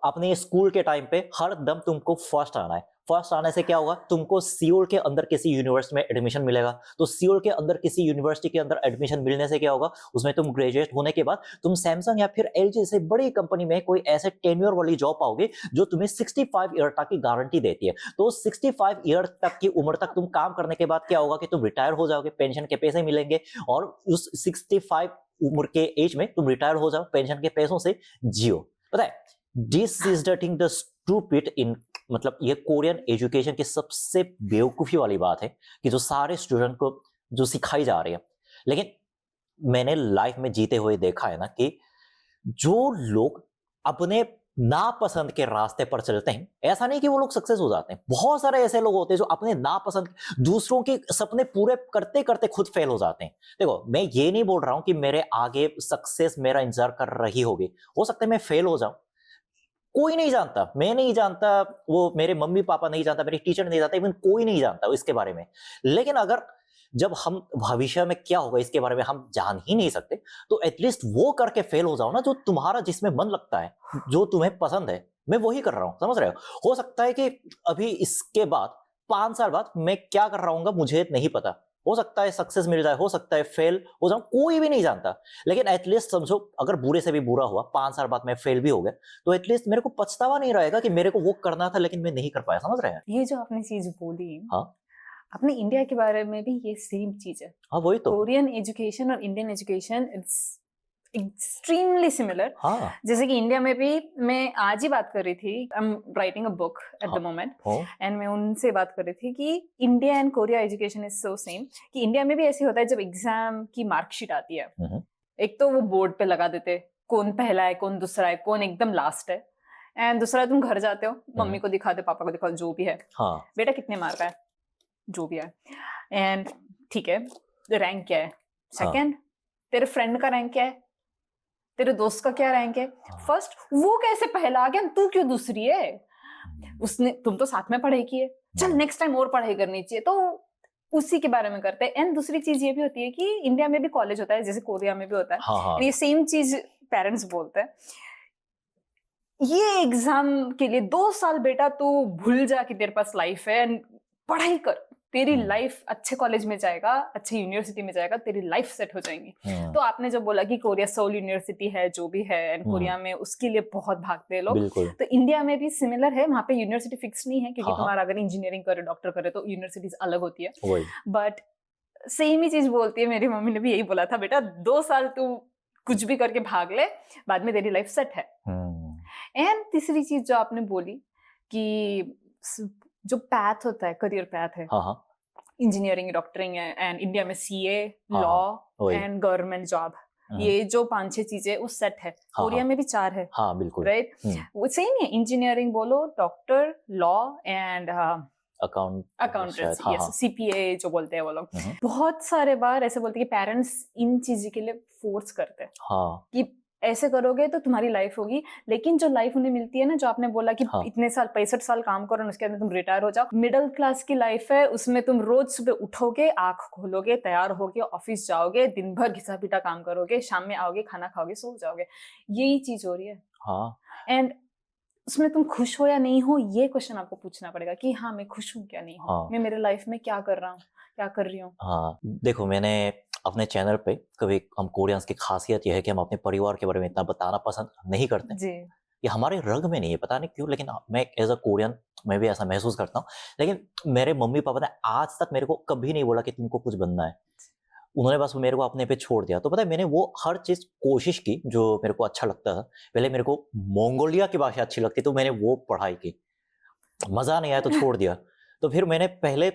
अपने स्कूल के टाइम पे हर दम तुमको फर्स्ट आना है। फर्स्ट आने से क्या होगा, तुमको सियोल के अंदर किसी यूनिवर्सिटी में एडमिशन मिलेगा। तो सियोल के अंदर किसी यूनिवर्सिटी के अंदर एडमिशन मिलने से क्या होगा, उसमें तुम ग्रेजुएट होने के बाद तुम सैमसंग या फिर एलजी जैसे बड़ी कंपनी में कोई ऐसे टेन्योर वाली जॉब पाओगे जो तुम्हें 65 ईयर तक की गारंटी देती है। तो 65 ईयर तक की उम्र तक तुम काम करने के बाद क्या होगा कि तुम रिटायर हो जाओगे, पेंशन के पैसे मिलेंगे और उस 65 उम्र के एज में तुम रिटायर हो जाओ, पेंशन के पैसों से जियो। पता है, this is the thing the stupid in मतलब ये कोरियन एजुकेशन की सबसे बेवकूफ़ी वाली बात है कि जो सारे स्टूडेंट को जो सिखाई जा रही है। लेकिन मैंने लाइफ में जीते हुए देखा है ना कि जो लोग अपने नापसंद के रास्ते पर चलते हैं, ऐसा नहीं कि वो लोग सक्सेस हो जाते हैं। बहुत सारे ऐसे लोग होते हैं जो अपने नापसंद दूसरों के सपने पूरे करते-करते खुद फेल हो जाते हैं। देखो, मैं ये नहीं बोल रहा हूँ कि मेरे आगे सक्सेस मेरा इंतज़ार कर रही होगी। हो सकता है मैं फेल हो जाऊँ। कोई नहीं जानता, मैं नहीं जानता, वो मेरे मम्मी-पापा नहीं जानता, मेरे टीचर नहीं जानता, इवन कोई नहीं जानता इसके बारे में। लेकिन अगर जब हम भविष्य में क्या होगा इसके बारे में हम जान ही नहीं सकते, तो एटलीस्ट वो करके फेल हो जाओ ना जो तुम्हारा जिसमें मन लगता है, जो तुम्हें पसंद है। मैं वही कर रहा हूँ, समझ रहे हो? हो सकता है कि अभी इसके बाद 5 साल बाद मैं क्या कर रहा हूँगा मुझे नहीं पता। हो सकता है सक्सेस मिल जाए, हो सकता है फेल हो जाऊँ, कोई भी नहीं जानता। लेकिन एटलीस्ट समझो अगर बुरे से भी बुरा हुआ, 5 साल बाद मैं फेल भी हो गया, तो एटलीस्ट मेरे को पछतावा नहीं रहेगा कि मेरे को वो करना था लेकिन मैं नहीं कर पाया, समझ रहे हैं? ये जो आपने चीज़ बोली, हाँ, अपने इंडिया के बारे में भी ये सेम चीज़ है। हाँ वही तो। कोरियन एजुकेशन और Indian education it's extremely similar. हाँ, जैसे कि इंडिया में भी मैं आज ही बात कर रही थी, I am writing a book at the हाँ, मोमेंट, ओह! एंड मैं उनसे बात कर रही थी कि India and Korea education is so same, कि इंडिया में भी ऐसे होता है जब एग्जाम की मार्कशीट आती है, हुँ, हुँ, एक तो वो बोर्ड पे लगा देते कौन पहला है, कौन दूसरा है, कौन एकदम लास्ट है। एंड दूसरा, तुम घर जाते हो, मम्मी हुँ, को दिखाते, पापा को दिखाओ, जो भी है, हाँ, बेटा कितने मार्क है, जो भी है। एंड ठीक है, रैंक क्या है, हाँ, सेकंड, तेरे फ्रेंड का रैंक क्या है, तेरे दोस्त का क्या रैंक है, हाँ, फर्स्ट, वो कैसे पहला आ गया, तू क्यों दूसरी है, हुँ, उसने, तुम तो साथ में पढ़ाई की है, चल हुँ, नेक्स्ट टाइम और पढ़ाई करनी चाहिए। तो उसी के बारे में करते हैं। एंड दूसरी चीज ये भी होती है कि इंडिया में भी कॉलेज होता है जैसे कोरिया में भी होता है, हाँ, and ये हाँ, सेम चीज पेरेंट्स बोलते हैं ये एग्जाम के लिए 2 साल बेटा तू भूल जा कि तेरे पास लाइफ है and पढ़ाई कर, तेरी लाइफ अच्छे कॉलेज में जाएगा, अच्छे यूनिवर्सिटी में जाएगा, तेरी लाइफ सेट हो जाएंगी। तो आपने जब बोला कि कोरिया सोल यूनिवर्सिटी है जो भी है एंड कोरिया में उसके लिए बहुत भागते हैं लोग, बिल्कुल। तो इंडिया में भी सिमिलर है, वहाँ पे यूनिवर्सिटी फिक्स नहीं है क्योंकि हाँ, हाँ। तुम्हारा अगर इंजीनियरिंग करे डॉक्टर करे तो यूनिवर्सिटीज अलग होती है, वही। बट सेम ही चीज बोलती है। मेरी मम्मी ने भी यही बोला था, बेटा 2 साल तू कुछ भी करके भाग ले, बाद में तेरी लाइफ सेट है। एंड तीसरी चीज जो आपने बोली कि जो पैथ होता है, करियर पैथ है, हाँ, हाँ। इंजीनियरिंग, डॉक्टरिंग एंड इंडिया में सीए, हाँ, लॉ वही। एंड गवर्नमेंट जॉब, ये जो 5-6 चीजें वो सेट है। हाँ, कोरिया हाँ। में भी 4 है, हाँ, बिल्कुल। राइट? वो सेम ही है, इंजीनियरिंग बोलो, डॉक्टर, लॉ एंड अकाउंटेंट्स, हाँ, यस, हाँ। सीपीए जो बोलते हैं वो लोग। बहुत सारे बार ऐसे बोलते हैं कि पेरेंट्स इन चीज के लिए फोर्स करते हैं हाँ, कि ऐसे करोगे तो तुम्हारी लाइफ होगी, लेकिन जो लाइफ उन्हें मिलती है ना, जो आपने बोला कि हाँ। इतने साल 65 साल काम करो उसके बाद तुम रिटायर हो जाओ, मिडिल क्लास की लाइफ है, उसमें तुम रोज सुबह उठोगे, आंख खोलोगे, तैयार होगे, ऑफिस जाओगे, दिन भर घिसा पीटा काम करोगे, शाम में आओगे, खाना खाओगे, सो जाओगे, यही चीज हो रही है। हाँ। एंड उसमें तुम खुश हो या नहीं हो, ये क्वेश्चन आपको पूछना पड़ेगा कि हाँ मैं खुश हूँ क्या नहीं हूँ, हाँ। मैं मेरे लाइफ में क्या कर रहा हूँ, क्या कर रही हूँ। हाँ, देखो मैंने अपने चैनल पे कभी, हम कोरियंस की खासियत यह है कि हम अपने परिवार के बारे में इतना बताना पसंद नहीं करते। जी, ये हमारे रग में नहीं है, पता नहीं क्यों, लेकिन मैं एज अ कोरियन मैं भी ऐसा महसूस करता हूँ। लेकिन मेरे मम्मी पापा ने आज तक मेरे को कभी नहीं बोला कि तुमको कुछ बनना है। उन्होंने बस मेरे को अपने पे छोड़ दिया। तो पता है, मैंने वो हर चीज़ कोशिश की जो मेरे को अच्छा लगता था। पहले मेरे को मंगोलिया की भाषा अच्छी लगती, तो मैंने वो पढ़ाई की। मज़ा नहीं आया तो छोड़ दिया। तो फिर मैंने पहले,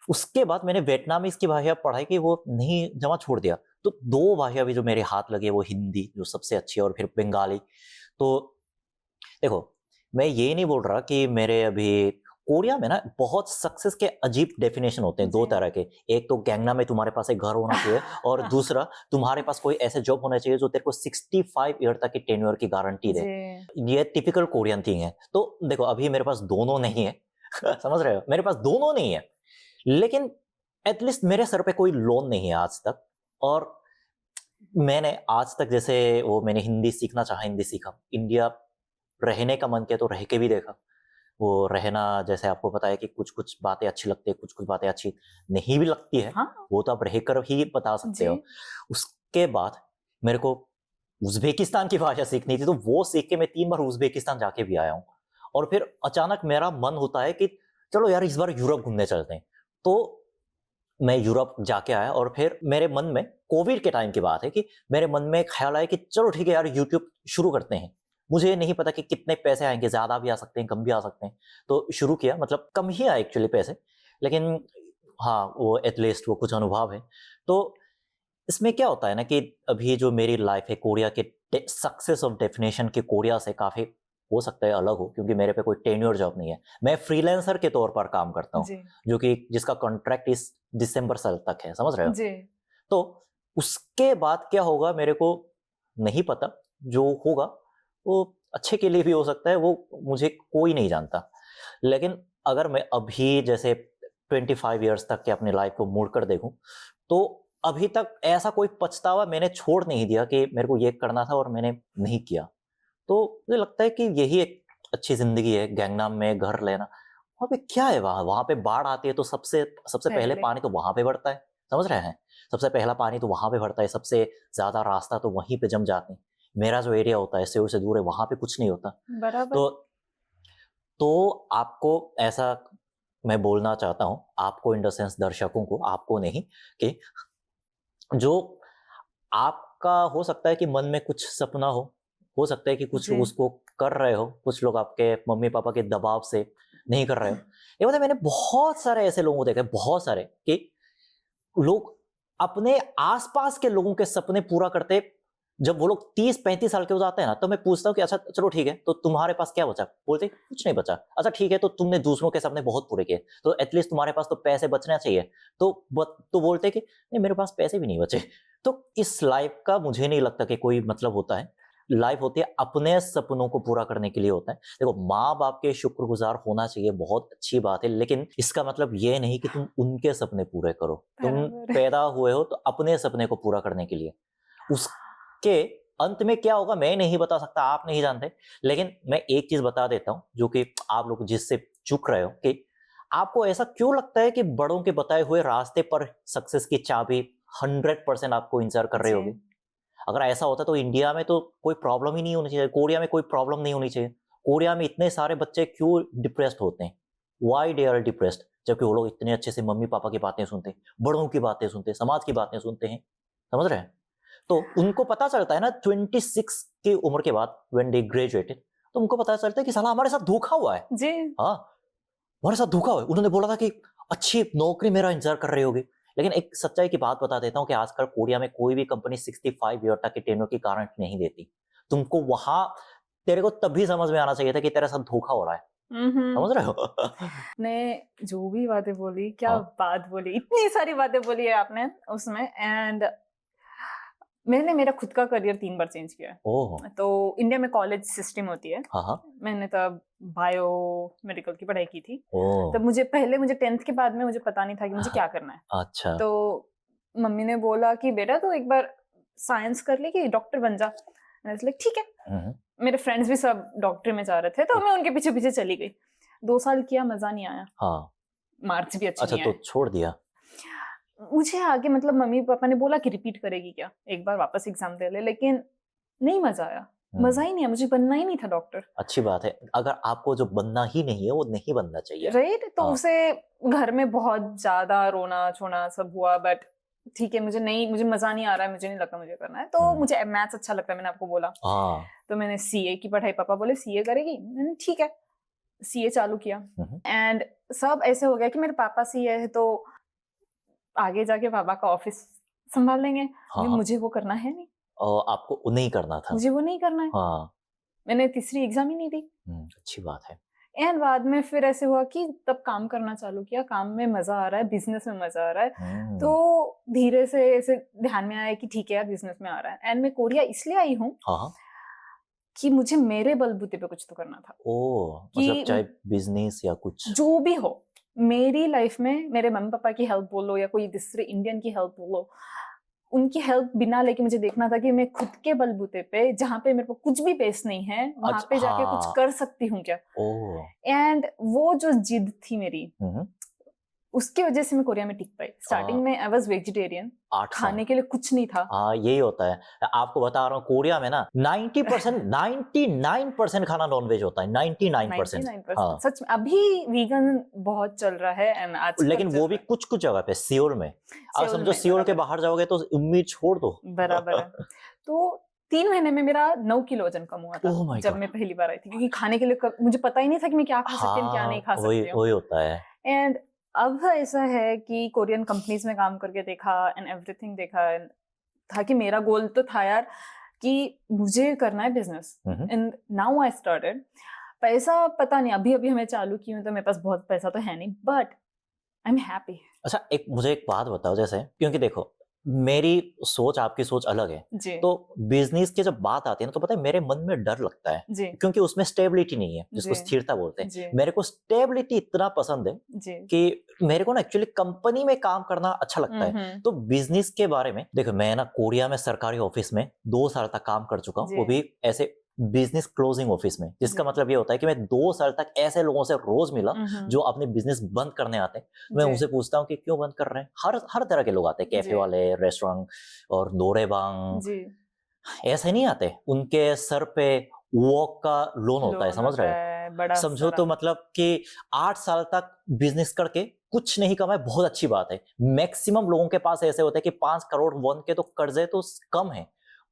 उसके बाद मैंने वियतनामीज़ की भाषा पढ़ाई की, वो नहीं जमा छोड़ दिया। तो 2 भाषा भी जो मेरे हाथ लगे वो हिंदी जो सबसे अच्छी है, और फिर बंगाली। तो देखो, मैं ये नहीं बोल रहा कि मेरे अभी कोरिया में ना बहुत सक्सेस के अजीब डेफिनेशन होते हैं 2 जी। तरह के। एक तो गैंगना में तुम्हारे पास एक घर होना चाहिए, और दूसरा तुम्हारे पास कोई ऐसे जॉब होना चाहिए जो तेरे को 65 ईयर तक की टेन्योर की गारंटी दे। जी, ये टिपिकल कोरियन थिंग है। तो देखो, अभी मेरे पास दोनों नहीं है। समझ रहे हो? मेरे पास दोनों नहीं है। लेकिन एटलीस्ट मेरे सर पे कोई लोन नहीं है आज तक। और मैंने आज तक, जैसे वो मैंने हिंदी सीखना चाहा, हिंदी सीखा। इंडिया रहने का मन किया तो रह के भी देखा। वो रहना, जैसे आपको पता है कि कुछ-कुछ बातें अच्छी लगती है, कुछ-कुछ बातें अच्छी नहीं भी लगती है। हाँ, वो तो आप रहकर ही बता सकते जी। हो। उसके बाद मेरे को उज़्बेकिस्तान की भाषा सीखनी थी, तो वो सीख के मैं 3 बार उज़्बेकिस्तान जाके भी आया हूँ। और फिर अचानक मेरा मन होता है कि चलो यार इस बार यूरोप घूमने चलते हैं। तो मैं यूरोप जाके आया, और फिर मेरे मन में, कोविड के टाइम की बात है, कि मेरे मन में ख्याल आया कि चलो ठीक है यार, यूट्यूब शुरू करते हैं। मुझे नहीं पता कि कितने पैसे आएँगे, ज़्यादा भी आ सकते हैं, कम भी आ सकते हैं। तो शुरू किया, मतलब कम ही आए एक्चुअली पैसे, लेकिन हाँ, वो एट लीस्ट वो कुछ अनुभव है। तो इसमें क्या होता है ना कि अभी जो मेरी लाइफ़ है कोरिया के सक्सेस ऑफ डेफिनेशन के कोरिया से काफ़ी हो सकता है अलग हो, क्योंकि मेरे पे कोई टेन्योर जॉब नहीं है। मैं फ्रीलांसर के तौर पर काम करता हूँ, जी, जो कि जिसका कॉन्ट्रैक्ट इस दिसंबर साल तक है, समझ रहे हो? जी। तो उसके बाद क्या होगा मेरे को नहीं पता। जो होगा वो अच्छे के लिए भी हो सकता है, वो मुझे कोई नहीं जानता। लेकिन अगर मैं अभी जैसे 25 इयर्स तक के अपनी लाइफ को मुड़ कर देखूं, तो अभी तक ऐसा कोई पछतावा मैंने छोड़ नहीं दिया कि मेरे को ये करना था और मैंने नहीं किया। तो मुझे लगता है कि यही एक अच्छी जिंदगी है, गैंगनाम में घर लेना। वहाँ पे क्या है, वहाँ वहाँ पे बाढ़ आती है तो सबसे सबसे पहले पहले पानी तो वहाँ पे भरता है, समझ रहे हैं? सबसे पहला पानी तो वहाँ पे भरता है, सबसे ज़्यादा रास्ता तो वहीं पे जम जाते हैं। मेरा जो एरिया होता है सेउल से दूर है, वहाँ पे कुछ नहीं होता। बराबर। तो आपको ऐसा मैं बोलना चाहता हूँ, आपको इन द सेंस दर्शकों को, आपको नहीं, कि जो आपका हो सकता है कि मन में कुछ सपना हो सकता है कि कुछ लोग जी, उसको कर रहे हो, कुछ लोग आपके मम्मी-पापा के दबाव से नहीं कर रहे हो। ये पता है, मैंने बहुत सारे ऐसे लोगों को देखा है, बहुत सारे, कि लोग अपने आस-पास के लोगों के सपने पूरा करते, जब वो लोग 30-35 साल के हो जाते हैं ना, तो मैं पूछता हूँ कि अच्छा चलो ठीक है, तो तुम्हारे पास क्या बचा? बोलते हैं कुछ नहीं बचा। अच्छा ठीक है, तो तुमने दूसरों के सपने बहुत पूरे किए, तो एट लीस्ट तुम्हारे पास तो पैसे बचना चाहिए। तो बोलते हैं कि नहीं, मेरे पास पैसे भी नहीं बचे। तो इस लाइफ का मुझे नहीं लगता कि कोई मतलब होता है। लाइफ होती है अपने सपनों को पूरा करने के लिए होता है। देखो, माँ-बाप के शुक्रगुज़ार होना चाहिए, बहुत अच्छी बात है, लेकिन इसका मतलब ये नहीं कि तुम उनके सपने पूरे करो। तुम बराबर। पैदा हुए हो तो अपने सपने को पूरा करने के लिए। उसके अंत में क्या होगा मैं नहीं बता सकता, आप नहीं जानते, लेकिन मैं एक चीज बता देता हूँ जो कि आप लोग जिससे चूक रहे हो कि आपको ऐसा क्यों लगता है कि बड़ों के बताए हुए रास्ते पर सक्सेस की चाबी 100% आपको इंतजार कर रही जी। होगी। अगर ऐसा होता तो इंडिया में तो कोई प्रॉब्लम ही नहीं होनी चाहिए, कोरिया में कोई प्रॉब्लम नहीं होनी चाहिए। कोरिया में इतने सारे बच्चे क्यों डिप्रेस्ड होते हैं? Why they are depressed? जबकि वो लोग इतने अच्छे से मम्मी पापा की बातें सुनते हैं, बड़ों की बातें सुनते हैं, समाज की बातें सुनते हैं, समझ रहे हैं? तो उनको पता चलता है ना 26 की उम्र के बाद व्हेन दे ग्रेजुएटेड, तो उनको पता चलता है कि साला हमारे साथ धोखा हुआ है। जी। हाँ, हमारे साथ धोखा हुआ है। उन्होंने बोला था कि अच्छी नौकरी मेरा इंतजार कर रही होगी, लेकिन एक सच्चाई की बात बता देता हूँ कि आजकल कोरिया में कोई भी कंपनी 65 ईयर तक के टेन्योर की गारंटी नहीं देती। तुमको वहां तेरे को तभी समझ में आना चाहिए था कि तेरे साथ धोखा हो रहा है, हम्म। समझ रहे हो? ने जो भी बातें बोली, क्या हाँ, बात बोली, इतनी सारी बातें बोली है आपने उसमें। एंड मैंने मेरा खुद का करियर 3 बार चेंज किया है। ओह, तो इंडिया में कॉलेज सिस्टम होती है। हाँ हाँ, मैंने तब बायो मेडिकल की पढ़ाई की थी। ओह, तब मुझे 10th के बाद में मुझे पता नहीं था कि मुझे क्या करना है। अच्छा, तो मम्मी ने बोला कि बेटा तू एक बार साइंस कर ले कि डॉक्टर बन जा। मैंने बोला ठीक है। हम्म, मेरे फ्रेंड्स भी सब डॉक्टर में जा रहे थे, तो मैं उनके पीछे पीछे चली गई। 2 साल किया, मजा नहीं आया, हाँ, मार्क्स भी अच्छे अच्छा नहीं तो आए। छोड़ दिया। मुझे आगे मतलब मम्मी पापा ने बोला कि रिपीट करेगी क्या, एक बार वापस एग्जाम दे ले, लेकिन नहीं मजा आया। मजा ही नहीं आया, मुझे बनना ही नहीं था डॉक्टर। अच्छी बात है, अगर आपको जो बनना ही नहीं है वो नहीं बनना चाहिए। राइट। तो हाँ, उसे घर में बहुत ज्यादा रोना छोना सब हुआ, बट ठीक है, मुझे मजा नहीं आ रहा है, मुझे नहीं लगता मुझे करना है। तो मुझे मैथ्स अच्छा लगता है, मैंने आपको बोला। हाँ, तो मैंने सीए की पढ़ाई, पापा बोले सीए करेगी, मैंने ठीक है सीए चालू किया। एंड सब ऐसे हो गया कि मेरे पापा सीए है, तो आगे जाके पापा का ऑफिस संभाल लेंगे, हाँ, हाँ, मुझे वो करना है नहीं, और आपको वो नहीं करना था। मुझे वो नहीं करना है। हाँ, मैंने तीसरी एग्जाम ही नहीं दी। अच्छी बात है। एंड बाद में फिर ऐसे हुआ कि तब काम करना चालू किया, काम में मजा आ रहा है, बिजनेस में मजा आ रहा है। तो धीरे से ऐसे ध्यान में आया कि ठीक है यार बिजनेस में आ रहा है। एंड मैं कोरिया इसलिए आई हूँ हाँ, हाँ, कि मुझे मेरे बलबूते पे कुछ तो करना था। ओह, मतलब कि चाहे बिजनेस या कुछ। जो भी हो, मेरी लाइफ में मेरे मम्मी पापा की हेल्प बोलो या कोई दूसरे इंडियन की हेल्प बोलो, उनकी हेल्प बिना लेके मुझे देखना था कि मैं खुद के बलबूते पे, जहाँ पे मेरे को कुछ भी बेस नहीं है, वहां पे जाके कुछ हाँ, कर सकती हूँ क्या। ओह, एंड वो जो जिद थी मेरी, हम्म, उसकी वजह से मैं कोरिया में टिक पाई। स्टार्टिंग में आई वाज वेजिटेरियन, 8 साल। खाने के लिए कुछ नहीं था। हाँ, यही होता है। आपको बता रहा हूँ कोरिया में ना 90% 99% खाना नॉनवेज होता है, 99%। 99% हाँ, सच में। अभी वीगन बहुत चल रहा है एंड आजकल लेकिन चल वो रहा भी है कुछ कुछ जगह पे, सियोल में। अब सियोल समझो में। सियोल के बराबर बाहर जाओगे तो उम्मीद छोड़ दो। बराबर है। तो 3 महीने में मेरा 9 किलो वजन कम हुआ था ओह माय जब गॉड। मैं पहली बार आई थी, क्योंकि खाने के लिए मुझे पता ही नहीं था कि मैं क्या खा सकती हूँ, क्या नहीं खा वही सकती हूँ। वही होता है। एंड अब ऐसा है कि कोरियन कंपनीज में काम करके देखा एंड एवरीथिंग देखा, था कि मेरा गोल तो था यार कि मुझे करना है business. And now I started. पैसा पता नहीं, अभी अभी हमें चालू की हूँ, तो मेरे पास बहुत पैसा तो है नहीं, बट आई एम हैप्पी। अच्छा, मुझे एक बात बताओ, जैसे क्योंकि देखो मेरी सोच आपकी सोच अलग है। जी तो बिजनेस की जब बात आती है ना तो पता है मेरे मन में डर लगता है, जी क्योंकि उसमें स्टेबिलिटी नहीं है, जिसको जी स्थिरता बोलते हैं। जी मेरे को स्टेबिलिटी इतना पसंद है जी। कि मेरे को ना एक्चुअली कंपनी में काम करना अच्छा लगता है। हम्म। तो बिजनेस के बारे में देखो, मैं ना कोरिया में सरकारी ऑफिस में 2 साल तक काम कर चुका हूँ, जी वो भी ऐसे बिजनेस क्लोजिंग ऑफिस में, जिसका जी। मतलब ये होता है कि मैं 2 साल तक ऐसे लोगों से रोज मिला हम्म। जो अपने बिजनेस बंद करने आते हैं। मैं जी उनसे पूछता हूँ कि क्यों बंद कर रहे हैं। हर हर तरह के लोग आते हैं, कैफे जी वाले, रेस्टोरेंट और नोरेबांग, जी। ऐसे नहीं आते। उनके सर पे वॉक का लोन होता है, लोन समझ होता रहे हो? है बड़ा समझो सारा। तो मतलब कि 8 साल तक बिजनेस करके कुछ नहीं कमाए, बहुत अच्छी बात है। मैक्सिमम लोगों के पास ऐसे होते हैं कि 5 करोड़ वन के तो कर्जे तो कम है,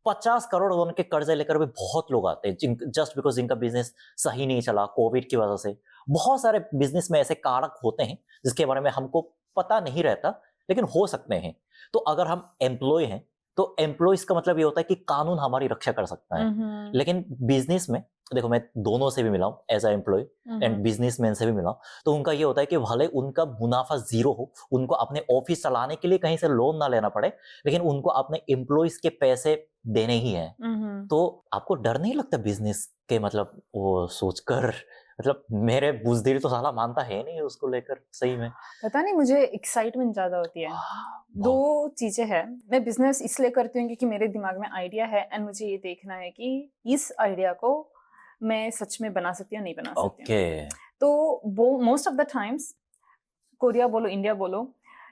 50 करोड़ वन के कर्जे लेकर भी बहुत लोग आते हैं, जस्ट बिकॉज जिनका बिजनेस सही नहीं चला कोविड की वजह से। बहुत सारे बिजनेस में ऐसे कारक होते हैं जिसके बारे में हमको पता नहीं रहता, लेकिन हो सकते हैं। तो अगर हम एम्प्लॉय हैं तो एम्प्लॉयज का मतलब ये होता है कि कानून हमारी रक्षा कर सकता है। लेकिन बिजनेस में देखो, मैं दोनों से भी मिला हूं, as a employ and businessman से भी मिला हूं। तो उनका ये होता है कि भले उनका मुनाफा जीरो हो, उनको अपने ऑफिस चलाने के लिए कहीं से लोन ना लेना पड़े, लेकिन उनको अपने एम्प्लॉयज के पैसे देने ही हैं। तो आपको डर नहीं लगता बिजनेस के मतलब वो सोचकर मतलब मेरे बुजदिल तो साला मानता है नहीं उसको लेकर सही में। पता नहीं, मुझे एक्साइटमेंट ज्यादा होती है। दो बहुत। चीजें हैं। मैं बिजनेस इसलिए करती हूँ क्योंकि मेरे दिमाग में आइडिया है एंड मुझे ये देखना है कि इस आइडिया को मैं सच में बना सकती हूँ नहीं बना सकती हूँ। ओके। तो वो most of the times, Korea बोलो इंडिया बोलो,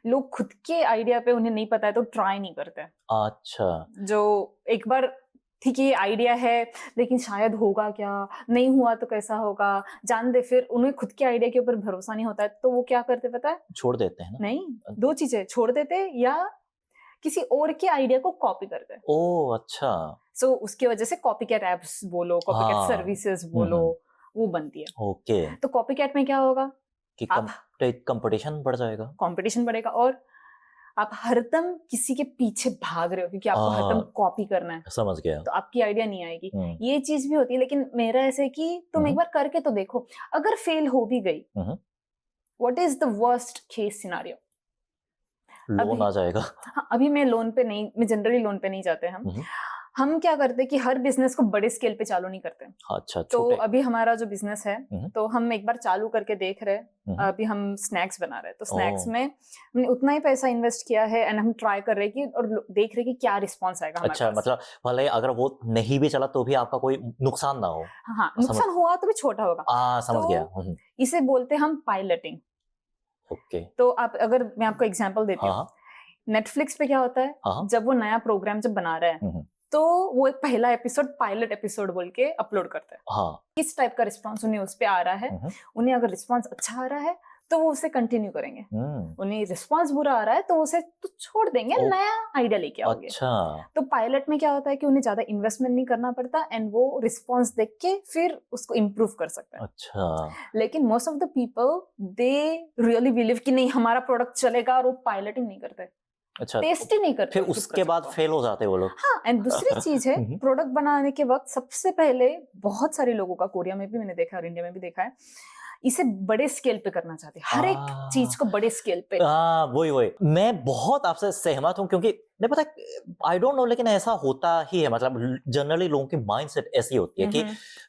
लोग खुद के आइडिया पे उन्हें नहीं पता है तो ट्राई नहीं करते। अच्छा। जो एक बार ठीक है ये आइडिया है लेकिन शायद होगा क्या, नहीं हुआ तो कैसा होगा, जान दे, फिर उन्हें खुद के आइडिया के ऊपर भरोसा नहीं होता है तो वो क्या करते पता है? छोड़ देते हैं ना। नहीं, दो चीजें, छोड़ देते या किसी और के आइडिया को कॉपी करते। ओह अच्छा। सो उसकी वजह से कॉपी कैट एप्स बोलो, कॉपी कैट हाँ। सर्विसेज बोलो, वो बनती है। ओके। तो कॉपी कैट में क्या होगा कि आप कंपटीशन बढ़ जाएगा। कंपटीशन बढ़ेगा और आप हरदम किसी के पीछे भाग रहे हो क्योंकि आपको हरदम कॉपी करना है, समझ गया। तो आपकी आइडिया नहीं आएगी। हम्म, ये चीज भी होती है, लेकिन मेरा ऐसे कि तुम एक बार करके तो देखो, अगर फेल हो भी गई, what is the worst case scenario? Loan आ जाएगा। हाँ, अभी मैं जनरली लोन पे नहीं जाते हम क्या करते हैं कि हर बिजनेस को बड़े स्केल पे चालू नहीं करते। अच्छा, तो छोटे। अभी हमारा जो बिजनेस है तो हम एक बार चालू करके देख रहे हैं। अभी हम स्नैक्स बना रहे हैं तो स्नैक्स में हमने उतना ही पैसा इन्वेस्ट किया है एंड हम ट्राई कर रहे हैं कि और देख रहे हैं कि क्या रिस्पॉन्स आएगा हमारे अच्छा, पास। मतलब भले अगर वो नहीं भी चला तो भी आपका कोई नुकसान ना हो। हाँ, नुकसान हुआ तो भी छोटा होगा। समझ गया। तो इसे बोलते हैं हम पायलटिंग। ओके। तो आप, अगर मैं आपको एग्जांपल देती हूँ, हाँ नेटफ्लिक्स पे क्या होता है, हाँ। जब वो नया प्रोग्राम जब बना रहा है तो वो एक पहला एपिसोड पायलट एपिसोड बोल के अपलोड करता है। हाँ। किस टाइप का रिस्पांस उन्हें उस पे आ रहा है, उन्हें अगर रिस्पांस अच्छा आ रहा है तो वो उसे कंटिन्यू करेंगे, उन्हें रिस्पांस बुरा आ रहा है तो उसे तो छोड़ देंगे, नया आइडिया लेके आओगे। अच्छा। तो पायलट में क्या होता है कि उन्हें ज्यादा इन्वेस्टमेंट नहीं करना पड़ता एंड वो रिस्पांस देख के फिर उसको इम्प्रूव कर सकते हैं। अच्छा। लेकिन most of the people they really believe कि नहीं हमारा प्रोडक्ट चलेगा और वो पायलटिंग नहीं करते, अच्छा, टेस्ट ही नहीं करते, फिर उसके बाद फेल हो जाते वो लोग। हाँ, एंड दूसरी चीज है, प्रोडक्ट बनाने के वक्त सबसे पहले बहुत सारे लोगों का, कोरिया में भी मैंने देखा और इंडिया में भी देखा है, इसे बड़े स्केल पे करना चाहते हैं, हर एक चीज को बड़े स्केल पे। वही मैं बहुत आपसे सहमत हूँ क्योंकि नहीं पता, आई डोंट नो, लेकिन ऐसा होता ही है। मतलब जनरली लोगों की माइंडसेट ऐसी होती है कि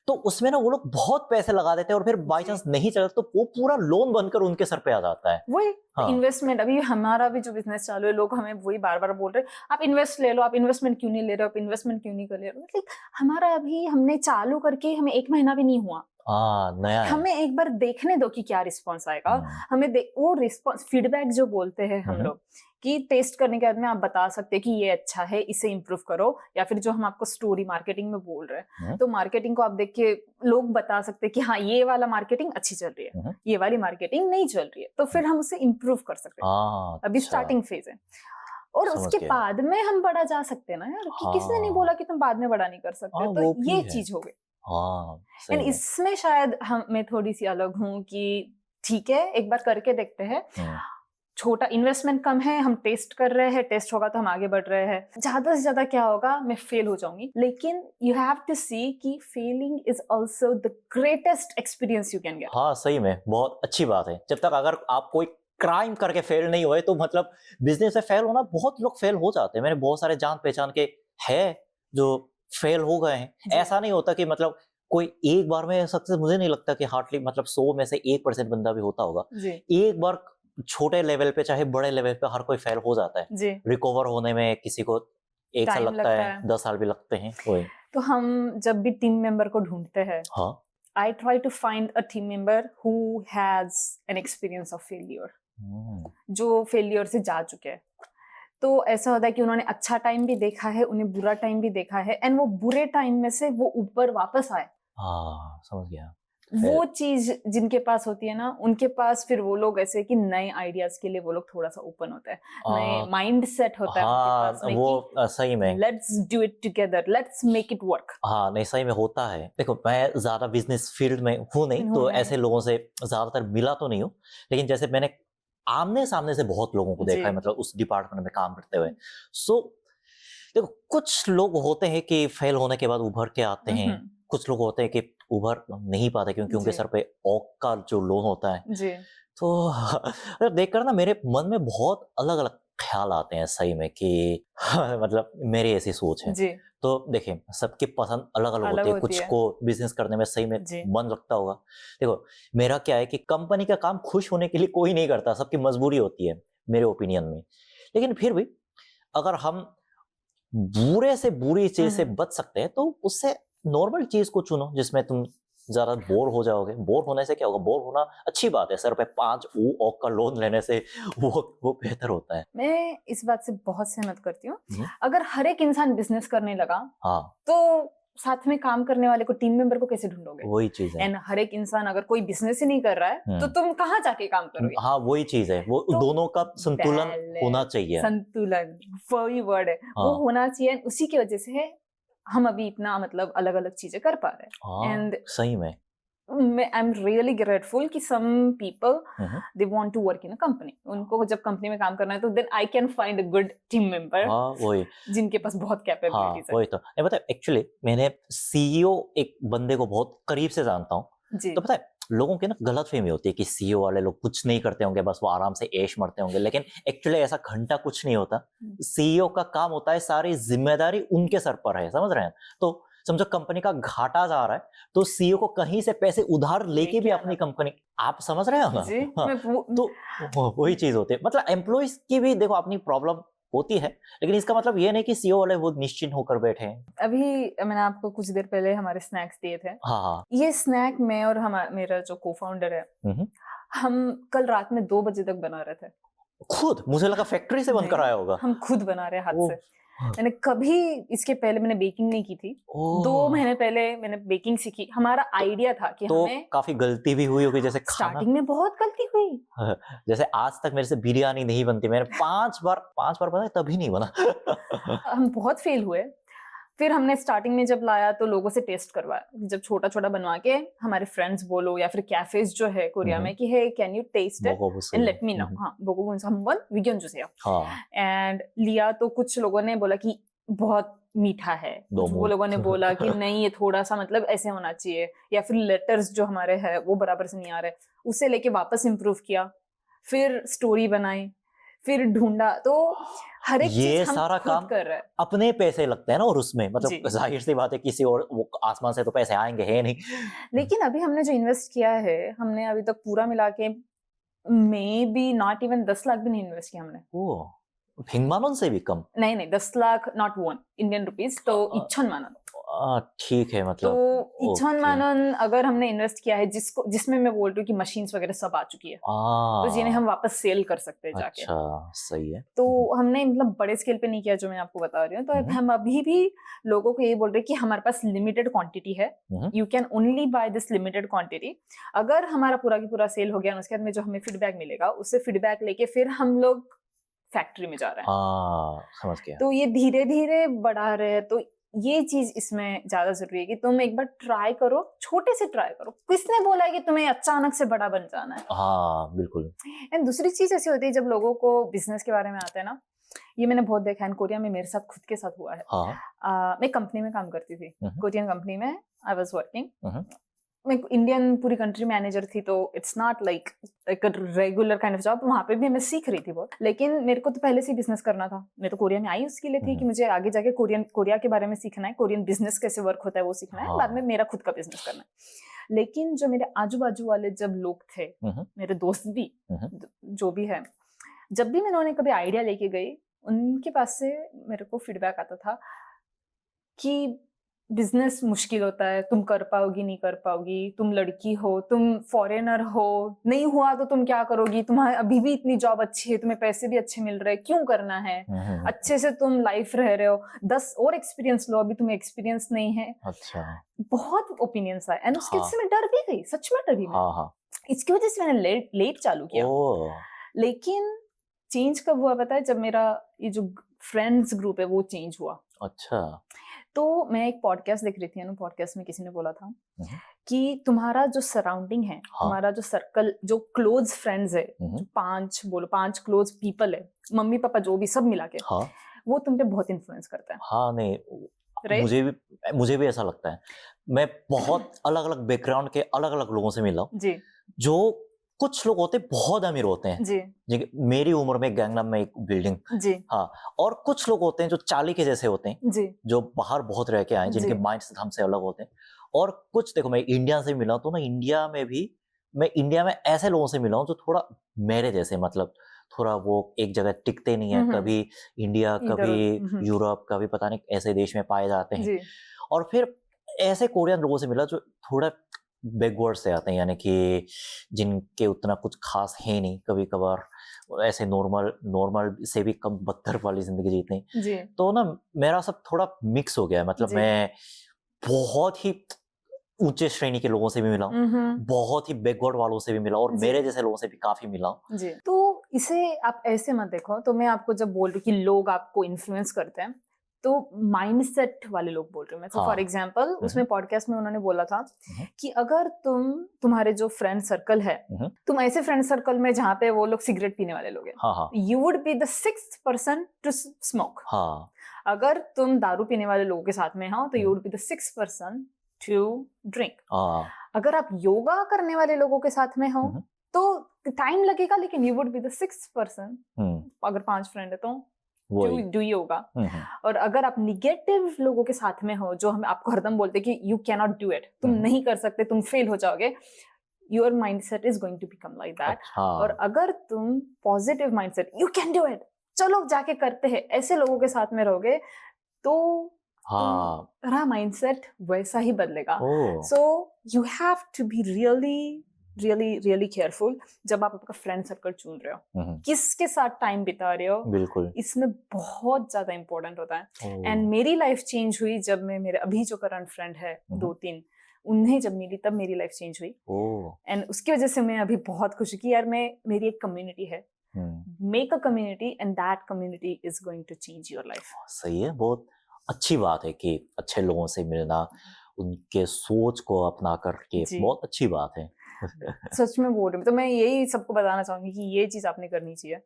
तो उसमें ना वो लोग बहुत पैसे लगा देते हैं और फिर बाई चांस नहीं चला तो वो पूरा लोन बनकर उनके सर पे आ जाता है। वही इन्वेस्टमेंट। अभी हमारा भी जो बिजनेस चालू है, लोग हमें वही बार बार बोल रहे हैं आप इन्वेस्ट ले लो, आप इन्वेस्टमेंट क्यों नहीं ले रहे हो, आप इन्वेस्टमेंट क्यों नहीं कर ले रहे हो। मतलब हमारा अभी, हमने चालू करके हमें 1 महीना भी नहीं हुआ, नया है। हमें एक बार देखने दो कि क्या रिस्पॉन्स आएगा। हमें वो रिस्पॉन्स, फीडबैक जो बोलते हैं हम लोग, कि टेस्ट करने के बाद में आप बता सकते हैं कि ये अच्छा है, इसे इम्प्रूव करो, या फिर जो हम आपको स्टोरी मार्केटिंग में बोल रहे हैं तो मार्केटिंग को आप देख के लोग बता सकते हैं कि हाँ ये वाला मार्केटिंग अच्छी चल रही है, ये वाली मार्केटिंग नहीं चल रही है, तो फिर हम उसे इम्प्रूव कर सकते हैं। अभी स्टार्टिंग फेज है और उसके बाद में हम बढ़ा जा सकते हैं ना यार, कि किसने नहीं बोला कि तुम बाद में बड़ा नहीं कर सकते। तो ये चीज हो गई। एंड इसमें शायद मैं थोड़ी सी अलग हूँ कि ठीक है एक बार करके देखते हैं, छोटा इन्वेस्टमेंट कम है, हम टेस्ट कर रहे हैं, टेस्ट होगा तो हम आगे बढ़ रहे हैं। ज्यादा से ज्यादा क्या होगा, मैं फेल हो जाऊंगी, लेकिन यू हैव टू सी कि failing is also the greatest experience you can get. हाँ सही में बहुत अच्छी बात है। जब तक अगर आप कोई क्राइम करके फेल नहीं हुए तो मतलब बिजनेस में फेल होना, बहुत लोग फेल हो जाते हैं। मैंने बहुत सारे जान पहचान के है जो फेल हो गए हैं। ऐसा नहीं होता कि मतलब कोई एक बार में सक्सेस, मुझे नहीं लगता कि हार्डली मतलब 100 में से 1% बंदा भी होता होगा। एक बार छोटे लेवल पे चाहे बड़े लेवल पे हर कोई फेल हो जाता है। रिकवर होने में किसी को 1 साल लगता है, 10 साल भी लगते हैं। वही तो हम जब भी टीम मेंबर को ढूंढते हैं, I try to find a team member who has an experience of failure, जो फेलियर से जा चुके हैं। तो ऐसा होता है कि उन्होंने अच्छा टाइम भी देखा है, उन्हें बुरा टाइम भी देखा है, एंड वो बुरे टाइम में से वो ऊपर वापस आए। समझ गया। वो चीज जिनके पास होती है ना, उनके पास फिर वो लोग ऐसे कि नए आइडियाज के लिए वो लोग थोड़ा सा ओपन होता है, नए माइंड सेट होता है उनके पास में, वो सही में let's do it together, let's make it work. नहीं सही में होता है। देखो मैं ज्यादा बिजनेस फील्ड में हूँ नहीं, तो ऐसे लोगों से ज्यादातर मिला तो नहीं हूँ, लेकिन जैसे मैंने आमने सामने से बहुत लोगों को देखा है, मतलब उस डिपार्टमेंट में काम करते हुए। सो देखो कुछ लोग होते हैं कि फेल होने के बाद उभर के आते हैं, कुछ लोग होते हैं कि उभर नहीं पाते क्योंकि उनके सर पे औक का जो लोन होता है। तो देखकर ना मेरे मन में बहुत अलग अलग ख्याल आते हैं सही में कि मतलब मेरी ऐसी सोच है। जी तो देखिए सबकी पसंद अलग अलग अलग होती है, होती कुछ है। को बिजनेस करने में सही में जी मन लगता होगा। देखो मेरा क्या है कि कंपनी का काम खुश होने के लिए कोई नहीं करता, सबकी मजबूरी होती है मेरे ओपिनियन में। लेकिन फिर भी अगर हम बुरे से बुरी चीज से बच सकते हैं तो उससे नॉर्मल चीज को चुनो जिसमें तुम ज्यादा बोर हो जाओगे। बोर होने से क्या होगा, बोर होना अच्छी बात है, सर पे 5 OC का लोन लेने से वो बेहतर होता है। मैं इस बात से बहुत सहमत करती हूँ। हम्म, अगर हर एक इंसान बिजनेस करने लगा हाँ तो साथ में काम करने वाले को, टीम मेंबर को कैसे ढूंढोगे? वही चीज है। एंड हर एक इंसान अगर कोई बिजनेस ही नहीं कर रहा है तो हम्म, तुम कहाँ जाके काम करोगे? हाँ वही चीज है, वो तो दोनों का संतुलन होना बैलेंस, चाहिए। संतुलन वही वर्ड है, वो हाँ होना चाहिए। and उसी की वजह से हम अभी इतना मतलब अलग अलग चीजें कर पा रहे हैं। हाँ एंड सही में। आई एम रियली ग्रेटफुल कि some people hmm, they want to work in a company. उनको जब कंपनी में काम करना है तो then I can find a good team member हाँ वही। जिनके पास बहुत हाँ कैपेबिलिटीज है। वही तो नहीं, पता है एक्चुअली मैंने सीईओ एक बंदे को बहुत करीब से जानता हूँ। जी तो पता है लोगों की ना गलत फहमी होती है कि सीईओ वाले लोग कुछ नहीं करते होंगे, बस वो आराम से ऐश मरते होंगे, लेकिन एक्चुअली ऐसा घंटा कुछ नहीं होता। सीईओ का काम होता है सारी जिम्मेदारी उनके सर पर है, समझ रहे हैं? तो समझो कंपनी का घाटा जा रहा है तो सीईओ को कहीं से पैसे उधार लेके भी लेके अपनी आना कंपनी, आप समझ रहे हो ना? जी हाँ, मैं तो वही चीज होती है। मतलब एम्प्लॉइज की भी देखो अपनी प्रॉब्लम होती है, लेकिन इसका मतलब ये नहीं कि सीईओ वाले वो निश्चिंत होकर बैठे हैं। अभी मैंने आपको कुछ देर पहले हमारे स्नैक्स दिए थे। हाँ हाँ। ये स्नैक मैं और मेरा जो को फाउंडर है, हम्म। हम कल रात में 2 बजे तक बना रहे थे। खुद मुझे लगा फैक्ट्री से बन कर नहीं, आया होगा। हम खुद बना रहे हैं हाथ ओह से। मैंने कभी इसके पहले मैंने बेकिंग नहीं की थी। 2 ओह, महीने पहले मैंने बेकिंग सीखी। हमारा तो, आइडिया था कि तो हमें काफी गलती भी हुई होगी, जैसे खाना स्टार्टिंग में बहुत गलती हुई। जैसे आज तक मेरे से बिरयानी नहीं बनती, मैंने 5 बार बनाया तभी नहीं बना। हम बहुत फेल हुए। फिर हमने स्टार्टिंग में जब लाया तो लोगों से टेस्ट करवाया, जब छोटा छोटा बनवा के हमारे फ्रेंड्स बोलो या फिर कैफेज जो है कोरिया में कि hey can you test it and let me know. हाँ 보고 한번 의견 주세요। हाँ एंड लिया तो कुछ लोगों ने बोला कि बहुत मीठा है, कुछ वो नॉर्मल। लोगों ने बोला कि नहीं ये थोड़ा सा मतलब ऐसे होना चाहिए, या फिर लेटर्स जो हमारे है वो बराबर से नहीं आ रहे। उसे लेके वापस इम्प्रूव किया, फिर स्टोरी बनाई, फिर ढूंढा। तो हर एक ये चीज हम सारा खुद काम कर रहे हैं। अपने पैसे लगते हैं ना, और उसमें जी मतलब जाहिर सी बात है किसी और वो आसमान से तो पैसे आएंगे है नहीं। लेकिन अभी हमने जो इन्वेस्ट किया है, हमने अभी तक पूरा मिला के may be not even 10 lakh भी नहीं इन्वेस्ट किया हमने। ओ 100만 원 से भी कम? नहीं नहीं 10 lakh not one Indian rupees, तो 2,000만 원। ठीक है तो मतलब 2,000만 ओके। 원 अगर हमने इन्वेस्ट किया है, जिसमें मैं बोल रही हूँ कि मशीन्स वगैरह सब आ चुकी है, तो जिन्हें हम वापस सेल कर सकते हैं जाके। अच्छा सही है। तो हमने मतलब बड़े स्केल पे नहीं किया जो मैं आपको बता रही हूँ। तो हम्म, हम अभी भी लोगों को ये बोल रहे हैं कि हमारे पास लिमिटेड क्वांटिटी है, hmm, you can only buy this limited quantity. अगर हमारा पूरा की पूरा सेल हो गया, उसके बाद में जो हमें फीडबैक मिलेगा उससे फीडबैक लेके फिर हम लोग फैक्ट्री में जा रहे हैं। समझ गया। तो ये धीरे धीरे बढ़ा रहे हैं। तो ये चीज इसमें ज्यादा जरूरी है कि तुम एक बार ट्राई करो, छोटे से ट्राई करो। किसने बोला है कि तुम्हें अचानक से बड़ा बन जाना है? हाँ बिल्कुल। एंड दूसरी चीज ऐसी होती है जब लोगों को बिजनेस के बारे में आता है ना, ये मैंने बहुत देखा है कोरिया में, मेरे साथ खुद के साथ हुआ है। हाँ मैं कंपनी में काम करती थी, कोरियन कंपनी में आई वाज वर्किंग। हम्म, मैं इंडियन पूरी कंट्री मैनेजर थी, तो it's not like regular kind of job. वहां पे भी मैं सीख रही थी बहुत, लेकिन मेरे को तो पहले से बिजनेस करना था। मैं तो कोरिया में आई उसके लिए थी कि मुझे आगे जाके कोरिया के बारे में सीखना है, कोरियन बिजनेस कैसे वर्क होता है वो सीखना है, बाद में मेरा खुद का बिजनेस करना है। लेकिन जो मेरे आजू बाजू वाले जब लोग थे, मेरे दोस्त भी जो भी है, जब भी मैं उन्होंने कभी आइडिया लेके गई, उनके पास से मेरे को फीडबैक आता था कि बिजनेस मुश्किल होता है, तुम कर पाओगी नहीं कर पाओगी, तुम लड़की हो, तुम फॉरेनर हो, नहीं हुआ तो तुम क्या करोगी, तुम्हारी अभी भी इतनी जॉब अच्छी है, तुम्हें पैसे भी अच्छे मिल रहे हैं, क्यों करना है, अच्छे से तुम लाइफ रह रहे हो, 10 और एक्सपीरियंस लो, अभी तुम्हें एक्सपीरियंस नहीं है। अच्छा बहुत ओपिनियंस आए एंड उसके से मैं डर भी गई, सच में डरी मैं। हाँ इसकी वजह से मैंने लेट चालू किया। लेकिन चेंज कब हुआ पता है? जब मेरा ये जो फ्रेंड्स ग्रुप है वो चेंज हुआ। अच्छा। तो मैं एक पॉडकास्ट देख रही थी, पॉडकास्ट में किसी ने बोला था कि तुम्हारा जो सराउंडिंग है, तुम्हारा जो सर्कल, जो क्लोज फ्रेंड्स है, जो 5 क्लोज पीपल है, मम्मी पापा जो भी सब मिला के, वो तुम पे बहुत इन्फ्लुएंस करता है। हाँ नहीं मुझे भी ऐसा लगता है। मैं बहुत अलग अलग बैकग्राउंड के अलग अलग लोगों से मिला हूँ जी, जो कुछ लोग होते हैं बहुत अमीर होते हैं, जी मेरी उम्र में गैंगनाम में एक बिल्डिंग। जी हाँ, और कुछ लोग होते हैं जो चाली के जैसे होते हैं, जी जो बाहर बहुत रह के आए, जिनके जी माइंड हमसे अलग होते हैं। और कुछ देखो, मैं इंडिया से मिला तो मैं इंडिया में ऐसे लोगों से मिला हूँ जो थोड़ा मेरे जैसे, मतलब थोड़ा वो एक जगह टिकते नहीं है, कभी इंडिया, इधर कभी यूरोप, कभी पता नहीं ऐसे देश में पाए जाते हैं। जी और फिर ऐसे कोरियन लोगों से मिला जो थोड़ा बैकवर्ड से आते हैं, यानी कि जिनके उतना कुछ खास है नहीं, कभी कभार ऐसे नॉर्मल से भी कम बदतर वाली जिंदगी जीते हैं। जी तो ना मेरा सब थोड़ा मिक्स हो गया है, मतलब जी मैं बहुत ही ऊंचे श्रेणी के लोगों से भी मिला हूँ, बहुत ही बैकवर्ड वालों से भी मिला, और जी मेरे जैसे लोगों से भी काफी मिला हूँ। जी। तो इसे आप ऐसे मत देखो, तो मैं आपको जब बोल रही हूँ कि लोग आपको इन्फ्लुएंस करते हैं, तो माइंडसेट वाले लोग बोल रहे हैं मैं। तो फॉर एग्जांपल उसमें पॉडकास्ट में उन्होंने बोला था कि अगर तुम्हारे जो फ्रेंड सर्कल है, तुम ऐसे फ्रेंड सर्कल में जहाँ पे वो लोग सिगरेट पीने वाले लोग हैं, you would be the 6th person to smoke. अगर तुम दारू पीने वाले लोगों के साथ में हो तो you would be the 6th person to drink. अगर आप योगा करने वाले लोगों के साथ में हो तो टाइम लगेगा, लेकिन you would be the 6th person, अगर 5 फ्रेंड है तो डू योगा। और अगर आप निगेटिव लोगों के साथ में हो, जो हम आपको हरदम बोलते हैं कि you can not do it, तुम नहीं कर सकते, तुम फेल हो जाओगे, your mindset is going to become like that. और अगर तुम positive mindset, you can do it, चलो जाके करते हैं, ऐसे लोगों के साथ में रहोगे तो तुम्हारा माइंडसेट वैसा ही बदलेगा। So you have to be really careful जब आप आपका फ्रेंड सर्कल चुन रहे हो, किसके साथ टाइम बिता रहे हो, बिल्कुल इसमें बहुत ज्यादा इंपॉर्टेंट होता है। एंड मेरी लाइफ चेंज हुई जब मैं मेरे अभी जो करंट फ्रेंड है 2-3 उन्हें जब मिली, तब मेरी लाइफ चेंज हुई। एंड उसकी वजह से मैं अभी बहुत खुश हूँ कि यार मेरी एक कम्युनिटी है, make a community and that community is going to change your life. सही है, बहुत अच्छी बात है कि अच्छे लोगों से मिलना, उनके सोच को अपना करके, बहुत अच्छी बात है। सच में बोल रही हूँ, तो मैं यही सबको बताना चाहूंगी कि ये चीज आपने करनी चाहिए।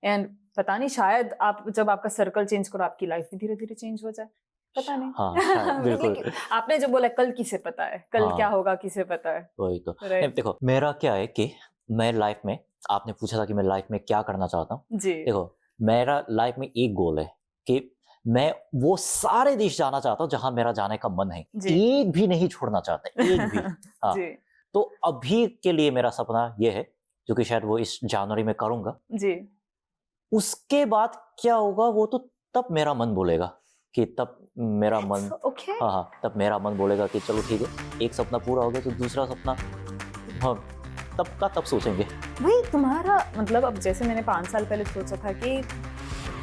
एंड पता नहीं, शायद आप जब आपका सर्कल चेंज करो, आपकी लाइफ भी धीरे धीरे चेंज हो जाए, पता नहीं। हाँ, बिल्कुल। आपने जो बोला कल किसे पता है, कल क्या होगा किसे पता है। वही तो। देखो मेरा क्या है कि मैं लाइफ में, आपने पूछा था कि मैं लाइफ में क्या करना चाहता हूँ जी। देखो मेरा लाइफ में एक गोल है कि मैं वो सारे देश जाना चाहता हूँ जहां मेरा जाने का मन है, एक भी नहीं छोड़ना चाहता, एक भी। हाँ, तो अभी के लिए मेरा सपना ये है, जो कि शायद वो इस जनवरी में करूंगा जी। उसके बाद क्या होगा वो तो तब मेरा मन बोलेगा कि तब मेरा मन हाँ, तब मेरा मन बोलेगा कि चलो ठीक है, एक सपना पूरा हो गया तो दूसरा सपना तब सोचेंगे। वही तुम्हारा मतलब, अब जैसे मैंने 5 साल पहले सोचा था कि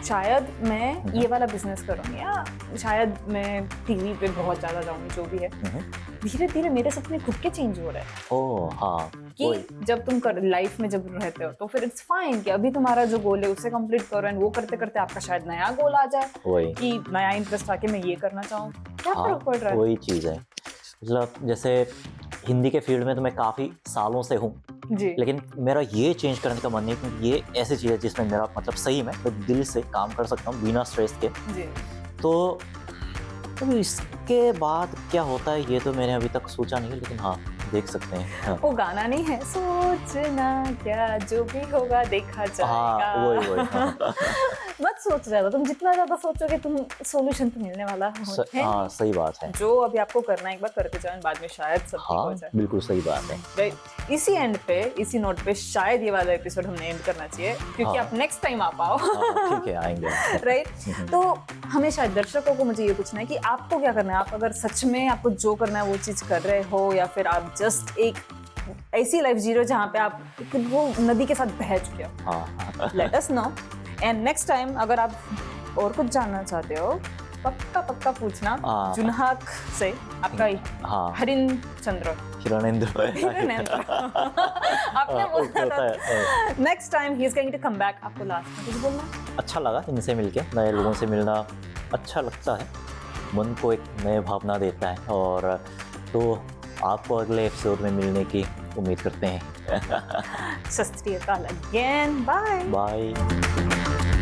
शायद मैं ये वाला बिजनेस करूंगी, या शायद मैं टीवी पे बहुत ज्यादा जाऊंगी, जो भी है। धीरे धीरे मेरे सपने खुद के चेंज हो रहे हैं। कि जब तुम लाइफ में जब रहते हो तो फिर इट्स फाइन कि अभी तुम्हारा जो गोल है उसे कंप्लीट करो, एंड वो करते करते आपका शायद नया गोल आ जाए कि नया इंटरेस्ट आके मैं ये करना चाहूँ। क्या फर्क पड़ रहा है? वही चीज है, मतलब जैसे हिंदी के फील्ड में तो मैं काफी सालों से हूँ, लेकिन मेरा ये चेंज करने का मन नहीं, क्योंकि ये ऐसी चीज है जिसमें मेरा मतलब सही में मैं दिल से काम कर सकता हूँ बिना स्ट्रेस के। तो इसके बाद क्या होता है ये तो मैंने अभी तक सोचा नहीं, लेकिन हाँ देख सकते हैं। हाँ। वो गाना नहीं है, सोचना क्या, जो भी होगा देखा जाएगा। हाँ, वही। हाँ। मत सोच ज्यादा, तुम जितना ज्यादा सोचोगे तुम सोल्यूशन तो मिलने वाला है। हाँ, सही बात है। जो अभी आपको करना है एक बार करते जाओ, बाद में शायद सब ठीक हो जाए। बिल्कुल सही बात है। इसी एंड पे, इसी नोट पे शायद ये वाला एपिसोड हमने एंड करना चाहिए, क्योंकि आप नेक्स्ट टाइम आ पाओ। ठीक है, आएंगे। राइट। तो हमें शायद दर्शकों को मुझे ये पूछना है कि आपको क्या करना है, आप अगर सच में आपको जो करना है वो चीज कर रहे हो, या फिर आप जस्ट एक ऐसी लाइफ जी रहे हो जहाँ पे आप वो नदी के साथ बह चुके हो। Let us know, and next time अगर आप और कुछ जानना चाहते हो, पक्का पूछना जुनहाक से, आपका हिरेंद्र आपने बोला था next time he is going to come back. आपको लास्ट में कुछ बोलना? अच्छा लगा इनसे मिलके, नए लोगों से मिलना अच्छा लगता है, मन को एक नए भावना देता है। और तो आपको अगले एपिसोड में मिलने की उम्मीद करते हैं। सत श्री अकाल अगेन, बाय।